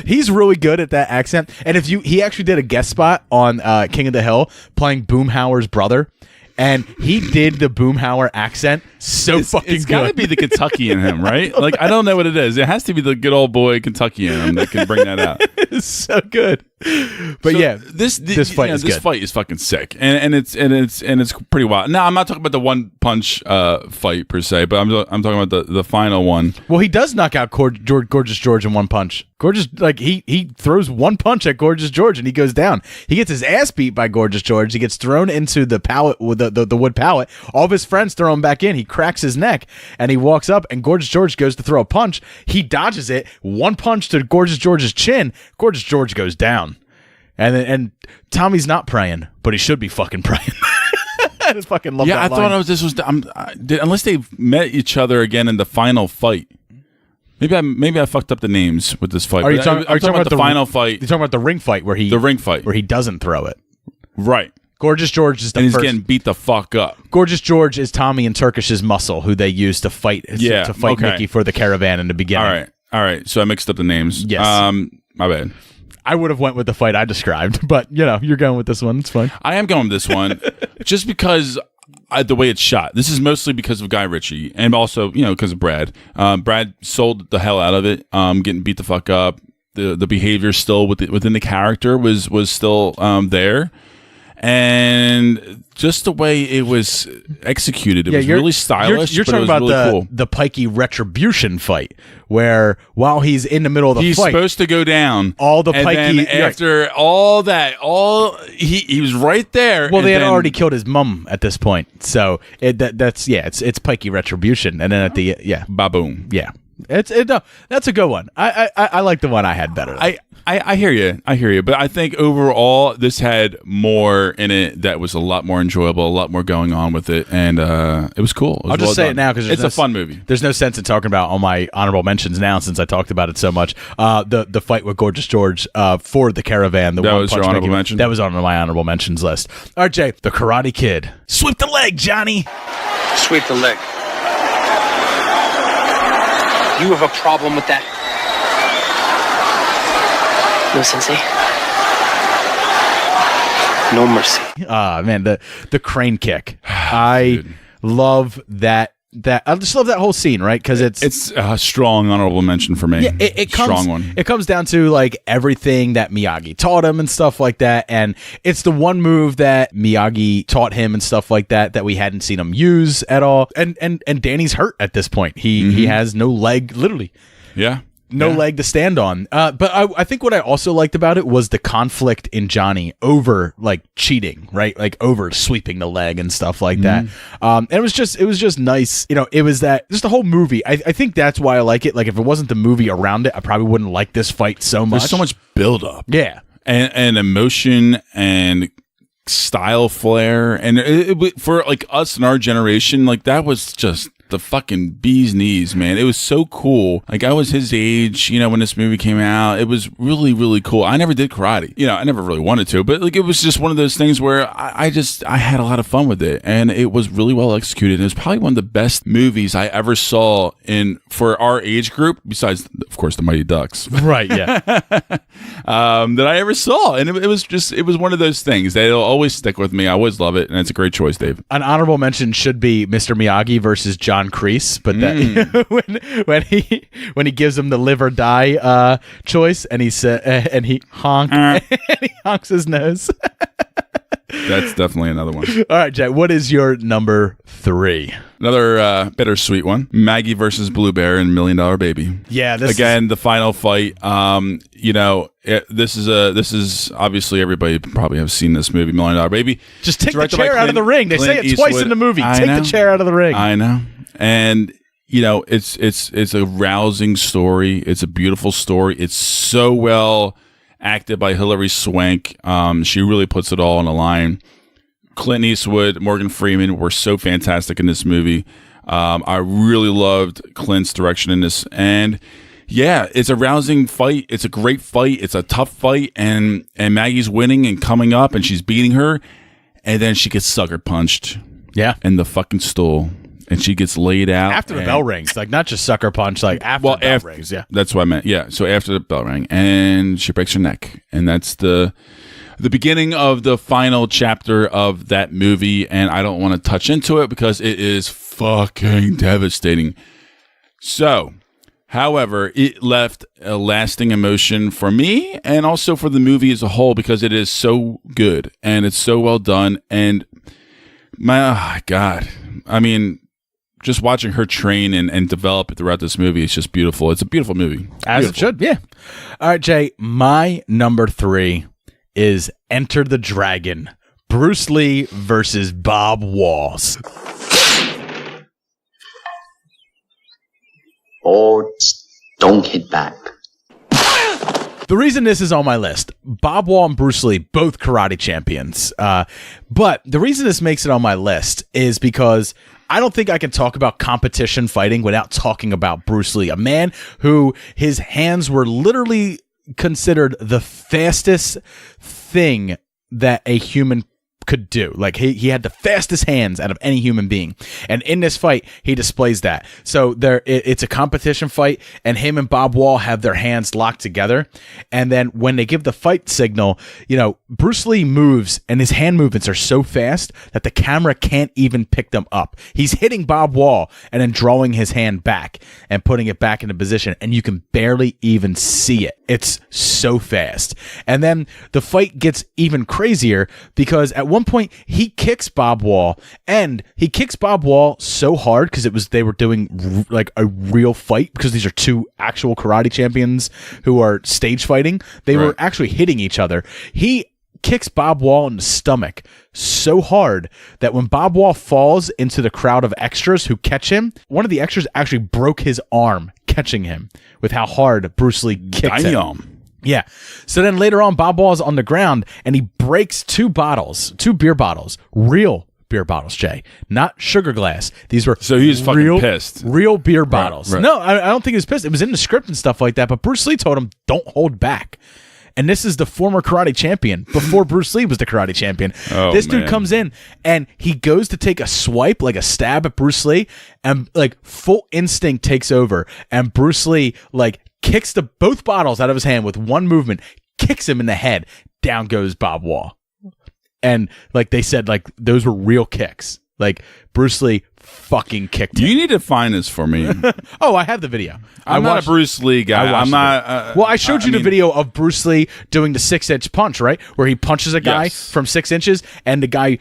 He's really good at that accent. And he actually did a guest spot on King of the Hill playing Boomhauer's brother. And he did the Boomhauer accent fucking good. It's got to be the Kentucky in him, right? Like, I don't know what it is. It has to be the good old boy Kentucky in him that can bring that out. It's so good. But so yeah, this fight is good. This fight is fucking sick, and it's pretty wild. Now, I'm not talking about the one punch fight per se, but I'm talking about the final one. Well, he does knock out Gorgeous George in one punch. Gorgeous, like he throws one punch at Gorgeous George and he goes down. He gets his ass beat by Gorgeous George. He gets thrown into the pallet with the wood pallet. All of his friends throw him back in. He cracks his neck and he walks up and Gorgeous George goes to throw a punch. He dodges it. One punch to Gorgeous George's chin. Gorgeous George goes down. And Tommy's not praying, but he should be fucking praying. I just fucking love that line. Thought unless they met each other again in the final fight. Maybe I fucked up the names with this fight. Are you talking about the final fight? You're talking about the ring fight where he doesn't throw it. Right. Gorgeous George is he's getting beat the fuck up. Gorgeous George is Tommy and Turkish's muscle, who they used to fight Mickey for the caravan in the beginning. All right. So I mixed up the names. Yes. My bad. I would have went with the fight I described, but you're going with this one. It's fine. I am going with this one just because the way it's shot. This is mostly because of Guy Ritchie, and also because of Brad. Brad sold the hell out of it. Getting beat the fuck up. The behavior still within the character was still there. And just the way it was executed, it was really stylish. You're talking about really cool. the Pikey retribution fight, where while he's in the middle of the he's fight, supposed to go down. All the and Pikey then after all that, he was right there. Well, they had already killed his mum at this point, so it's Pikey retribution, and then at the baboom, no, that's a good one. I like the one I had better. I hear you, but I think overall this had more in it that was a lot more enjoyable, a lot more going on with it, and it was cool. I'll just say it now because it's a fun movie. There's no sense in talking about all my honorable mentions now since I talked about it so much. The fight with Gorgeous George for the Caravan. That was your honorable mention? That was on my honorable mentions list. All right, Jay, the Karate Kid. Sweep the leg, Johnny. Sweep the leg. You have a problem with that? No, Sensei. No mercy. Man, the crane kick. I love that. I just love that whole scene, right? Because it's a strong honorable mention for me. Yeah, it comes, strong one. It comes down to like everything that Miyagi taught him and stuff like that, and it's the one move that Miyagi taught him and stuff like that we hadn't seen him use at all. And Danny's hurt at this point. He has no leg, literally. Yeah. No leg to stand on. But I think what I also liked about it was the conflict in Johnny over like cheating, right? Like over sweeping the leg and stuff like that. And it was just nice. It was that just the whole movie. I think that's why I like it. Like if it wasn't the movie around it, I probably wouldn't like this fight so much. There's so much build up. Yeah. And emotion and style flair. And it, for like us in our generation, like that was just the fucking bee's knees, man. It was so cool. Like I was his age, when this movie came out. It was really, really cool. I never did karate. I never really wanted to, but like it was just one of those things where I had a lot of fun with it, and it was really well executed. It was probably one of the best movies I ever saw for our age group, besides of course the Mighty Ducks. Right, yeah. That I ever saw. And it was one of those things that'll always stick with me. I always love it, and it's a great choice, Dave. An honorable mention should be Mr. Miyagi versus John Kreese, but that when he gives him the live or die choice, and he and he honks his nose. That's definitely another one. All right, Jack, what is your number 3? Another bittersweet one. Maggie versus Blue Bear in $1 Million Baby. Yeah, the final fight. This is obviously everybody probably have seen this movie, $1 Million Baby. Just take the chair out of the ring. They say it twice in the movie. Take the chair out of the ring. I know. And it's a rousing story. It's a beautiful story. It's so well acted by Hilary Swank. She really puts it all on the line. Clint Eastwood, Morgan Freeman were so fantastic in this movie. I really loved Clint's direction in this. And yeah, it's a rousing fight. It's a great fight. It's a tough fight. And Maggie's winning and coming up, and she's beating her. And then she gets sucker punched. Yeah. In the fucking stool. And she gets laid out. After the bell rings. Like, not just sucker punch, like after the bell rings. Yeah. That's what I meant. Yeah. So after the bell rang. And she breaks her neck. And that's the beginning of the final chapter of that movie. And I don't want to touch into it because it is fucking devastating. So, however, it left a lasting emotion for me and also for the movie as a whole because it is so good and it's so well done. And my God, I mean, just watching her train and develop throughout this movie, it's just beautiful. It's a beautiful movie. As beautiful. It should, yeah. All right, Jay, my number 3 is Enter the Dragon, Bruce Lee versus Bob Walls. Or don't hit back. The reason this is on my list, Bob Wall and Bruce Lee, both karate champions. But the reason this makes it on my list is because I don't think I can talk about competition fighting without talking about Bruce Lee, a man who his hands were literally considered the fastest thing that a human could do. Like he had the fastest hands out of any human being, and in this fight he displays that. So it's a competition fight, and him and Bob Wall have their hands locked together, and then when they give the fight signal, Bruce Lee moves, and his hand movements are so fast that the camera can't even pick them up. He's hitting Bob Wall and then drawing his hand back and putting it back into position, and you can barely even see it. It's so fast. And then the fight gets even crazier because at one point he kicks Bob Wall, and he kicks Bob Wall so hard because they were doing like a real fight, because these are two actual karate champions who are stage fighting. They were actually hitting each other. He kicks Bob Wall in the stomach so hard that when Bob Wall falls into the crowd of extras who catch him, one of the extras actually broke his arm catching him with how hard Bruce Lee kicked him. Yeah. So then later on, Bob Wall is on the ground and he breaks two beer bottles, real beer bottles, Jay, not sugar glass. These were so he was fucking pissed. Real beer bottles. Right. No, I don't think he was pissed. It was in the script and stuff like that. But Bruce Lee told him, "Don't hold back." And this is the former karate champion before Bruce Lee was the karate champion. This dude comes in and he goes to take a swipe, like a stab at Bruce Lee, and like full instinct takes over. And Bruce Lee like kicks both bottles out of his hand with one movement, kicks him in the head. Down goes Bob Wall. And like they said, like those were real kicks. Like Bruce Lee fucking kicked him. You need to find this for me. Oh, I have the video. I'm not a Bruce Lee guy. I'm not. Well, I showed you the video of Bruce Lee doing the 6-inch punch, right? Where he punches a guy from 6 inches, and the guy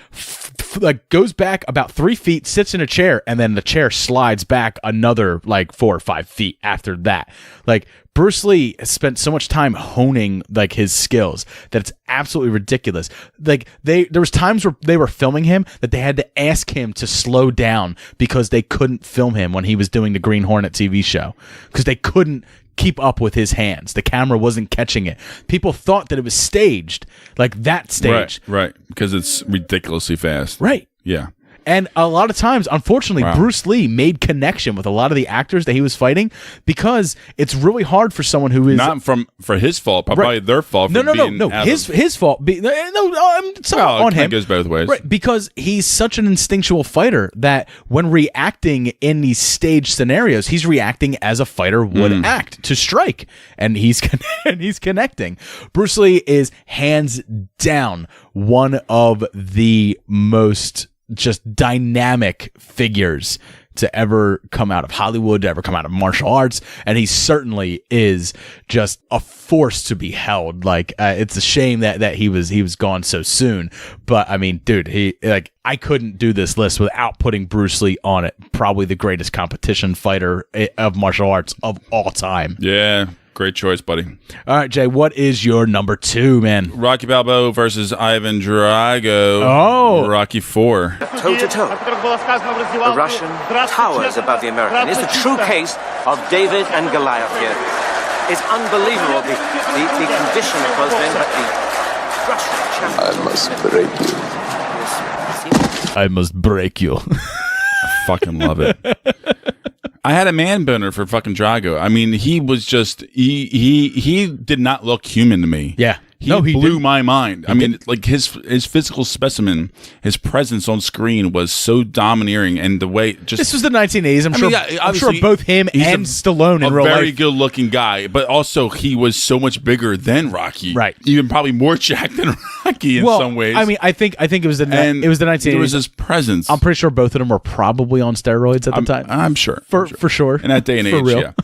like goes back about 3 feet, sits in a chair, and then the chair slides back another like 4 or 5 feet after that. Like Bruce Lee has spent so much time honing like his skills that it's absolutely ridiculous. Like there was times where they were filming him that they had to ask him to slow down because they couldn't film him when he was doing the Green Hornet TV show, because they couldn't keep up with his hands. The camera wasn't catching it. People thought that it was staged, like that stage. Right, because it's ridiculously fast. Right. Yeah. And a lot of times, unfortunately, Bruce Lee made connection with a lot of the actors that he was fighting, because it's really hard for someone who is not for his fault, probably their fault. No, his fault. It's on him. It goes both ways, right? Because he's such an instinctual fighter that when reacting in these stage scenarios, he's reacting as a fighter would act to strike, and he's connecting. Bruce Lee is hands down one of the most just dynamic figures to ever come out of Hollywood, to ever come out of martial arts, and he certainly is just a force to be held. Like it's a shame that he was gone so soon, but I mean, dude, I couldn't do this list without putting Bruce Lee on it. Probably the greatest competition fighter of martial arts of all time. Yeah. Great choice, buddy. All right, Jay, what is your number 2, man? Rocky Balboa versus Ivan Drago. Oh. Rocky 4. Toe-to-toe. The Russian towers above the American. It's the true case of David and Goliath here. It's unbelievable, the condition of both men, but the Russian champion. I must break you. I must break you. I fucking love it. I had a man boner for fucking Drago. I mean, he was just he did not look human to me. Yeah. He blew my mind. I mean, like his physical specimen, his presence on screen was so domineering, and the way just this was the 1980s. I'm sure both him and Stallone in real life. A very good looking guy, but also he was so much bigger than Rocky. Right. Even probably more jacked than Rocky in some ways. I mean, I think it was the 1980s. It was his presence. I'm pretty sure both of them were probably on steroids at the time. I'm sure. For sure. In that day and age, real.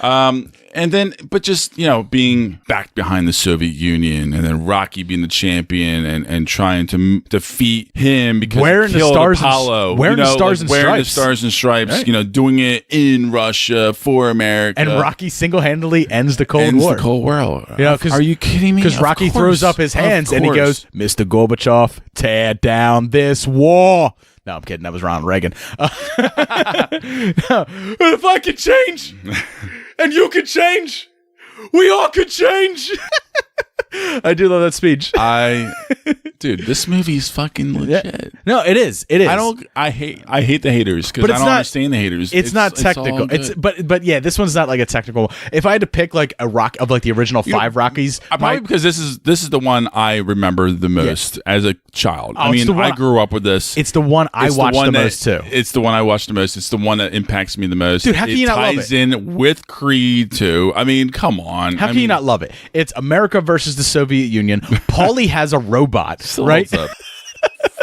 Yeah. And then, but just, being back behind the Soviet Union, and then Rocky being the champion and trying to defeat him because wearing he killed the stars Apollo. Wearing the stars and stripes. Wearing the stars and stripes, right. Doing it in Russia for America. And Rocky single-handedly ends the Cold War. The Cold War. Are you kidding me? Because Rocky throws up his hands and he goes, "Mr. Gorbachev, tear down this war." No, I'm kidding. That was Ronald Reagan. If I could change, and you could change, we all could change. I do love that speech. I Dude, this movie's fucking legit. Yeah. No, it is. It is. I hate the haters because I don't understand the haters. It's not technical. But yeah, this one's not like a technical. If I had to pick like a rock of like the original 5 Rockies, probably because this is the one I remember the most as a child. I mean, I grew up with this. It's the one I watched the most too. It's the one I watched the most. It's the one that impacts me the most. Dude, how can you not love it? It ties in with Creed too. I mean, come on. How can you not love it? It's America versus the Soviet Union. Paulie has a robot. Right?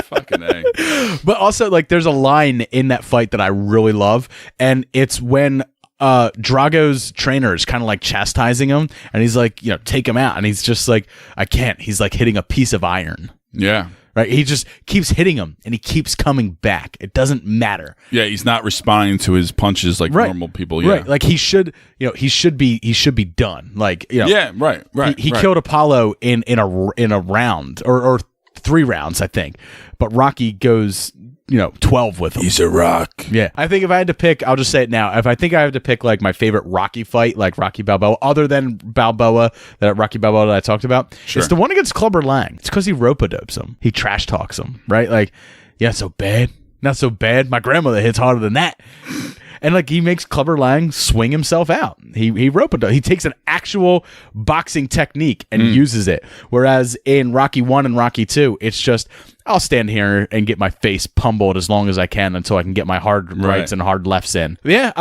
Fucking A. But also, like, there's a line in that fight that I really love, and it's when Drago's trainer is kind of like chastising him, and he's like, take him out, and he's just like, I can't. He's like hitting a piece of iron. Yeah. Right? He just keeps hitting him, and he keeps coming back. It doesn't matter. Yeah, he's not responding to his punches like normal people. Yeah. Right. Like he should be done. Like, Yeah, right. He killed Apollo in a round or 3 rounds, I think. But Rocky goes, 12 with him. He's a rock. Yeah. I think if I had to pick, I'll just say it now. If I think I have to pick like my favorite Rocky fight, like Rocky Balboa, other than Rocky Balboa that I talked about, it's the one against Clubber Lang. It's because he rope-a-dopes him. He trash talks him, right? Like, yeah, so bad. Not so bad. My grandmother hits harder than that. And like he makes Clubber Lang swing himself out. He rope-a-dope. He takes an actual boxing technique and uses it. Whereas in Rocky 1 and Rocky 2, it's just I'll stand here and get my face pummeled as long as I can until I can get my hard rights and hard lefts in. Yeah,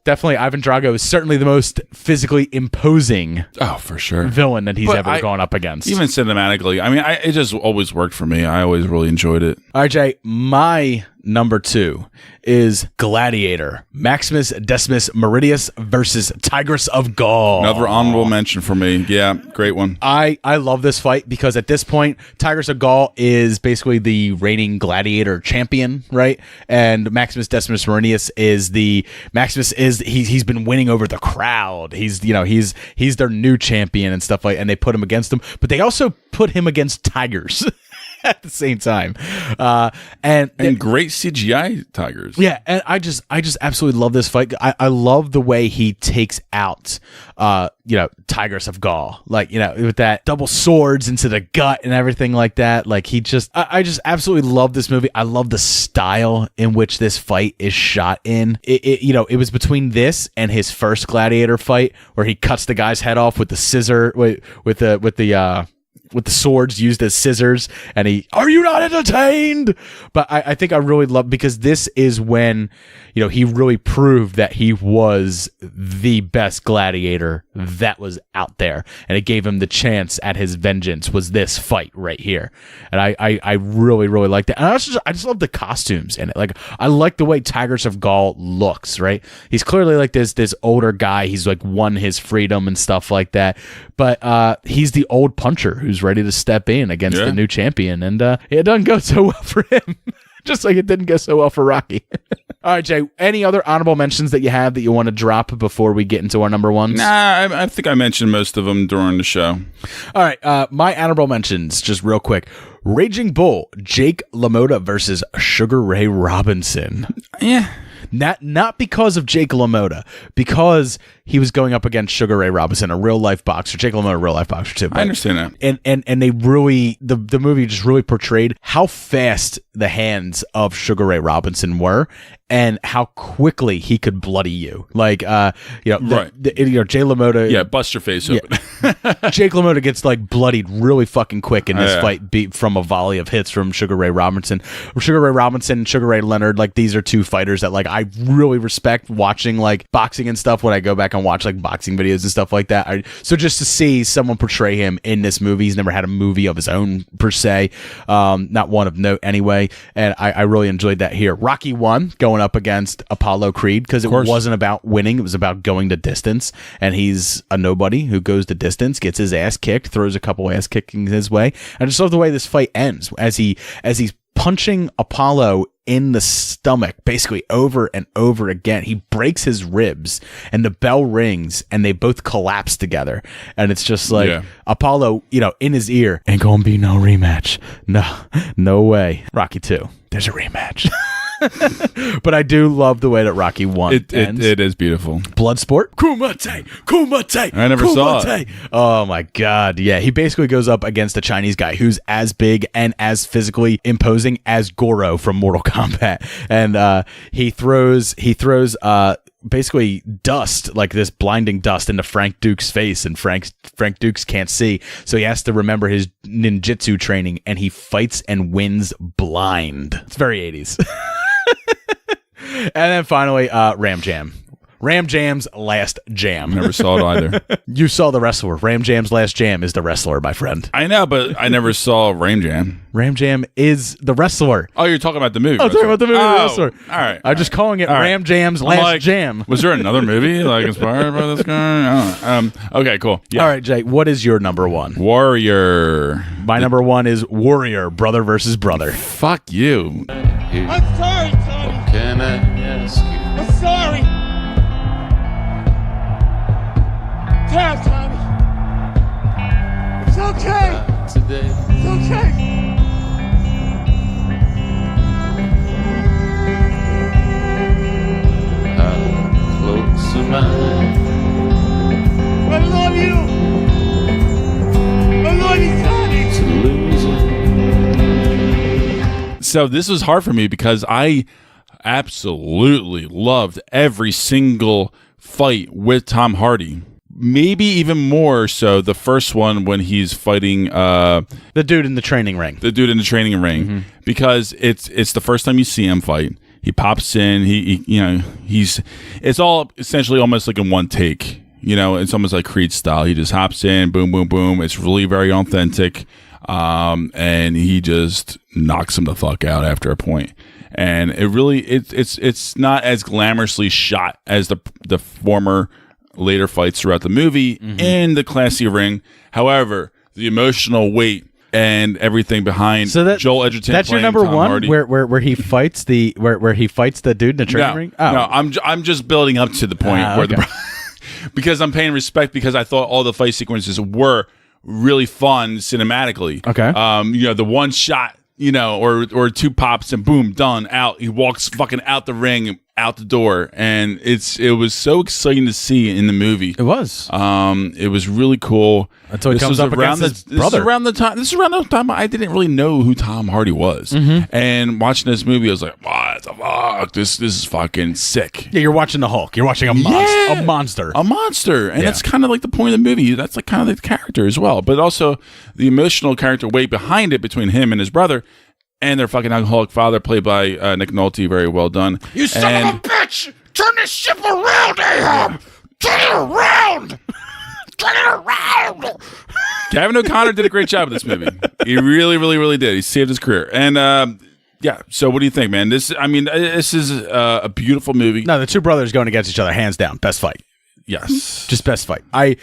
definitely. Ivan Drago is certainly the most physically imposing for sure villain that he's ever gone up against. Even cinematically. I mean, it just always worked for me. I always really enjoyed it. All right, Jay, my number 2 is Gladiator. Maximus Decimus Meridius versus Tigress of Gaul. Another honorable mention for me. Yeah, great one. I love this fight because at this point, Tigress of Gaul is basically the reigning gladiator champion, right? And Maximus Decimus Meridius he's been winning over the crowd. He's their new champion and stuff and they put him against him, but they also put him against tigers. At the same time, and great CGI tigers. Yeah, and I just absolutely love this fight. I love the way he takes out, Tigress of Gaul, with that double swords into the gut and everything like that. Like I just absolutely love this movie. I love the style in which this fight is shot in. It was between this and his first Gladiator fight where he cuts the guy's head off with the scissor with the swords used as scissors, and are you not entertained? But I think I really love, because this is when, he really proved that he was the best gladiator that was out there, and it gave him the chance at his vengeance was this fight right here. And I really, really like that. And I just love the costumes in it. Like, I like the way Tigress of Gaul looks, right? He's clearly like this older guy. He's like won his freedom and stuff like that. But he's the old puncher who's ready to step in against the new champion. And it doesn't go so well for him. Just like it didn't go so well for Rocky. All right, Jay, any other honorable mentions that you have that you want to drop before we get into our number ones? Nah, I think I mentioned most of them during the show. All right, my honorable mentions, just real quick. Raging Bull, Jake LaMotta versus Sugar Ray Robinson. Yeah. Not because of Jake LaMotta, because he was going up against Sugar Ray Robinson, a real life boxer. Jake LaMotta, a real life boxer too. I understand that. And they really, the movie just really portrayed how fast the hands of Sugar Ray Robinson were, and how quickly he could bloody you. Like, right. Jay LaMotta. Yeah, bust your face open. Jake LaMotta gets like bloodied really fucking quick in this fight, beat from a volley of hits from Sugar Ray Robinson. Sugar Ray Robinson, Sugar Ray Leonard, like these are two fighters that like I really respect watching like boxing and stuff when I go back and watch like boxing videos and stuff like that. So just to see someone portray him in this movie, he's never had a movie of his own per se, not one of note anyway, and I really enjoyed that here. Rocky 1 going up against Apollo Creed, because it wasn't about winning, it was about going to distance, and he's a nobody who goes to distance, gets his ass kicked, throws a couple ass kickings his way. I just love the way this fight ends as he's punching Apollo in the stomach basically over and over again. He breaks his ribs and the bell rings and they both collapse together, and it's just like Apollo, in his ear, ain't gonna be no rematch. No way. Rocky 2, there's a rematch. But I do love the way that Rocky 1 ends. It is beautiful. Bloodsport. Kumite. I never saw it. Oh my God. Yeah. He basically goes up against a Chinese guy who's as big and as physically imposing as Goro from Mortal Kombat. And he throws basically dust, like this blinding dust, into Frank Duke's face, and Frank Dukes can't see, so he has to remember his ninjutsu training, and he fights and wins blind. It's very 80s. And then finally, Ram Jam. Ram Jam's Last Jam. Never saw it either. You saw the wrestler. Ram Jam's Last Jam is the wrestler, my friend. I know, but I never saw Ram Jam. Ram Jam is the wrestler. Oh, you're talking about the movie. I'm talking about the movie wrestler. All right. I'm just calling it Ram Jam's Last Jam. Was there another movie like inspired by this guy? Okay, cool. Yeah. All right, Jay, what is your number one? Warrior. My number one is Warrior, brother versus brother. Fuck you. I'm sorry, Tommy. What can I ask you? I'm sorry. Damn, Tommy. It's okay. Today. It's okay. How close am I? I love you. I love you, Tommy. To lose it. So this was hard for me because I absolutely loved every single fight with Tom Hardy. Maybe even more so the first one when he's fighting the dude in the training ring. Because it's the first time you see him fight. He pops in, it's all essentially almost like in one take. It's almost like Creed style. He just hops in, boom, boom, boom. It's really very authentic. And he just knocks him the fuck out after a point. And it really it's not as glamorously shot as the former later fights throughout the movie in the classy ring. However, the emotional weight and everything behind Joel Edgerton. That's your number Tom one, Hardy. where he fights the where he fights the dude in the training ring. Oh. No, I'm just building up to the point where because I'm paying respect because I thought all the fight sequences were really fun cinematically. Okay, the one shot. Or two pops and boom, done, out. He walks fucking out the ring, out the door, and it was so exciting to see in the movie. It was. It was really cool. Until he comes up against his brother. This is around the time I didn't really know who Tom Hardy was, and watching this movie, I was like, "What the fuck? This is fucking sick." Yeah, you're watching the Hulk. You're watching a monster, and that's kind of like the point of the movie. That's like kind of the character as well, but also the emotional character weight behind it between him and his brother. And their fucking alcoholic father, played by Nick Nolte, very well done. You son of a bitch! Turn this ship around, Ahab! Turn it around! Turn it around! Kevin O'Connor did a great job with this movie. He really, really, really did. He saved his career. And yeah, so what do you think, man? This is a beautiful movie. No, the two brothers going against each other, hands down, best fight. Yes, just best fight. I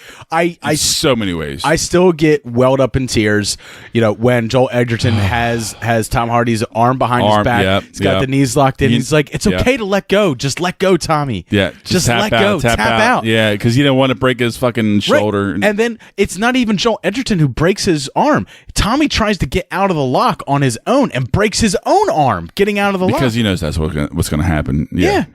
so many ways. I still get welled up in tears. When Joel Edgerton has Tom Hardy's arm behind his back. He's got the knees locked in. He's like, "It's okay to let go. Just let go, Tommy. Yeah, just let go. Tap out. Yeah, because he didn't want to break his fucking shoulder. Right. And then it's not even Joel Edgerton who breaks his arm. Tommy tries to get out of the lock on his own and breaks his own arm getting out of the lock because he knows that's what's going to happen. Yeah.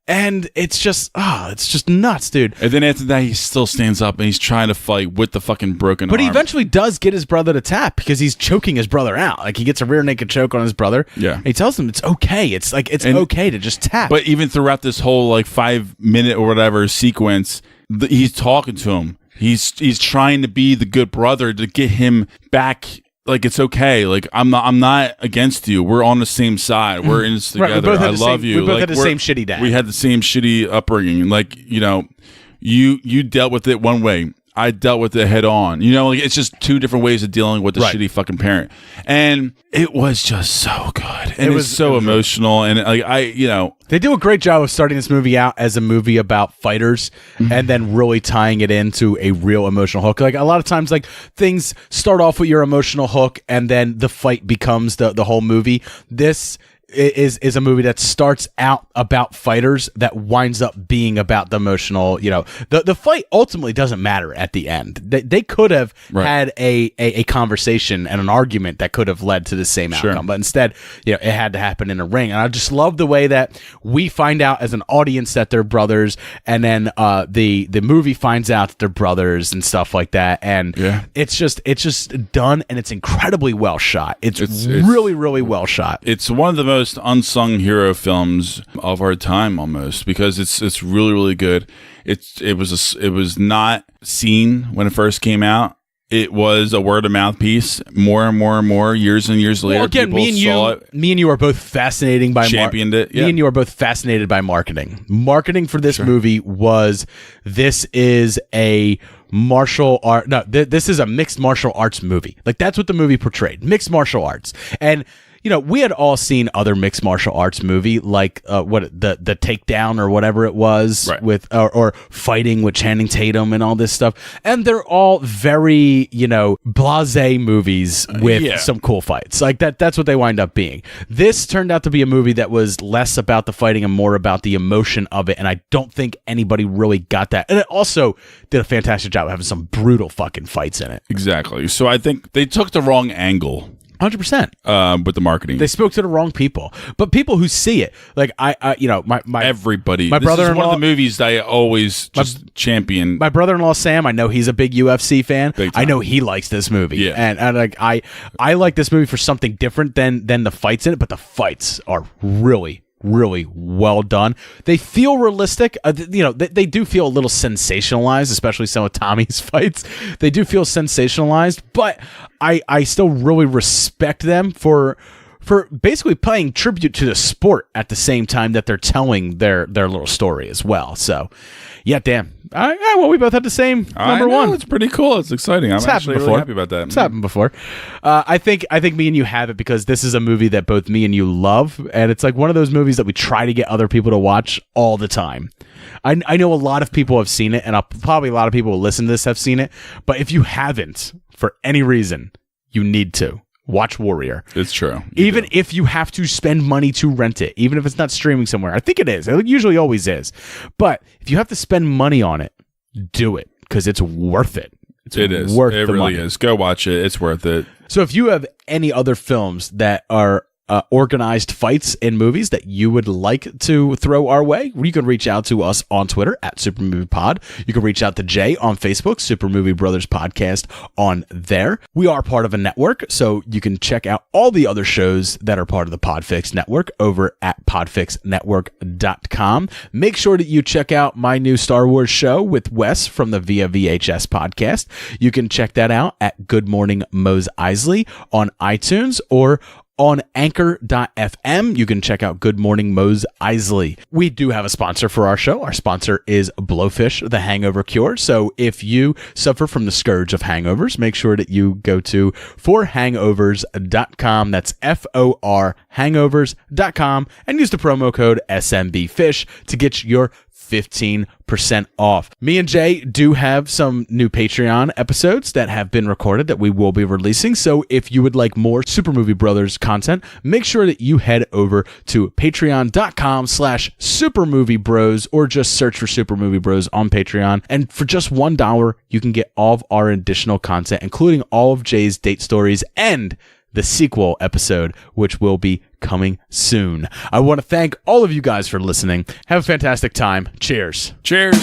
And it's just nuts, dude. And then after that, he still stands up and he's trying to fight with the fucking broken arm. But he eventually does get his brother to tap because he's choking his brother out. Like, he gets a rear naked choke on his brother. Yeah. And he tells him it's okay. It's okay to just tap. But even throughout this whole 5-minute or whatever sequence, he's talking to him. He's trying to be the good brother to get him back. Like, it's okay. Like, I'm not against you. We're on the same side. We're in this together. Right, I love you. We both had the same shitty dad. We had the same shitty upbringing. Like, you dealt with it one way. I dealt with it head on. It's just two different ways of dealing with the shitty fucking parent. And it was just so good. And it was so emotional. And they do a great job of starting this movie out as a movie about fighters and then really tying it into a real emotional hook. Like, a lot of times, like, things start off with your emotional hook and then the fight becomes the whole movie. This is a movie that starts out about fighters that winds up being about the emotional, the fight ultimately doesn't matter at the end. They could have had a conversation and an argument that could have led to the same outcome, but instead, it had to happen in a ring. And I just love the way that we find out as an audience that they're brothers, and then the movie finds out that they're brothers and stuff like that. And it's just done, and it's incredibly well shot. It's really, really well shot. It's one of the most unsung hero films of our time, almost, because it's really, really good. It was not seen when it first came out. It was a word of mouth piece. More and more and more years and years later, again, people saw it. Me and you are both fascinated by championed it. Me and you are both fascinated by marketing. Marketing for this movie was, this is a martial art. No, this is a mixed martial arts movie. Like, that's what the movie portrayed. Mixed martial arts. And we had all seen other mixed martial arts movie, like the Takedown or whatever it was, with or Fighting with Channing Tatum and all this stuff, and they're all very blasé movies with some cool fights. Like that's what they wind up being. This turned out to be a movie that was less about the fighting and more about the emotion of it, and I don't think anybody really got that. And it also did a fantastic job of having some brutal fucking fights in it. Exactly. So I think they took the wrong angle. 100%. With the marketing, they spoke to the wrong people, but people who see it, like everybody. My brother-in-law, this is one of the movies that I always just champion. My brother-in-law Sam, I know he's a big UFC fan. I know he likes this movie, and like I like this movie for something different than the fights in it, but the fights are really well done. They feel realistic. They do feel a little sensationalized, especially some of Tommy's fights. They do feel sensationalized, but I still really respect them for basically paying tribute to the sport at the same time that they're telling their little story as well. So, yeah, damn. Well, we both had the same number one. It's pretty cool. It's exciting. I'm actually really happy about that. It's happened before. I think me and you have it because this is a movie that both me and you love, and it's like one of those movies that we try to get other people to watch all the time. I know a lot of people have seen it, and probably a lot of people who listen to this have seen it, but if you haven't, for any reason, you need to. Watch Warrior. It's true. Even if you have to spend money to rent it, even if it's not streaming somewhere. I think it is. It usually always is. But if you have to spend money on it, do it, because it's worth it. It is. Worth it the really money. is. Go watch it. It's worth it. So if you have any other films that are organized fights in movies that you would like to throw our way, you can reach out to us on Twitter at Super Movie Pod. You can reach out to Jay on Facebook, Super Movie Brothers Podcast on there. We are part of a network, so you can check out all the other shows that are part of the Podfix Network over at podfixnetwork.com. Make sure that you check out my new Star Wars show with Wes from the Via VHS podcast. You can check that out at Good Morning Mose Eisley on iTunes or on anchor.fm. You can check out Good Morning Mose Eisley. We do have a sponsor for our show. Our sponsor is Blowfish, the hangover cure. So if you suffer from the scourge of hangovers, make sure that you go to forhangovers.com. That's FOR hangovers.com and use the promo code SMBFish to get your 15% off. Me and Jay do have some new Patreon episodes that have been recorded that we will be releasing. So if you would like more Super Movie Brothers content, make sure that you head over to patreon.com/supermoviebros or just search for Super Movie Bros on Patreon. And for just $1, you can get all of our additional content, including all of Jay's date stories and the sequel episode, which will be coming soon. I want to thank all of you guys for listening. Have a fantastic time. Cheers. Cheers.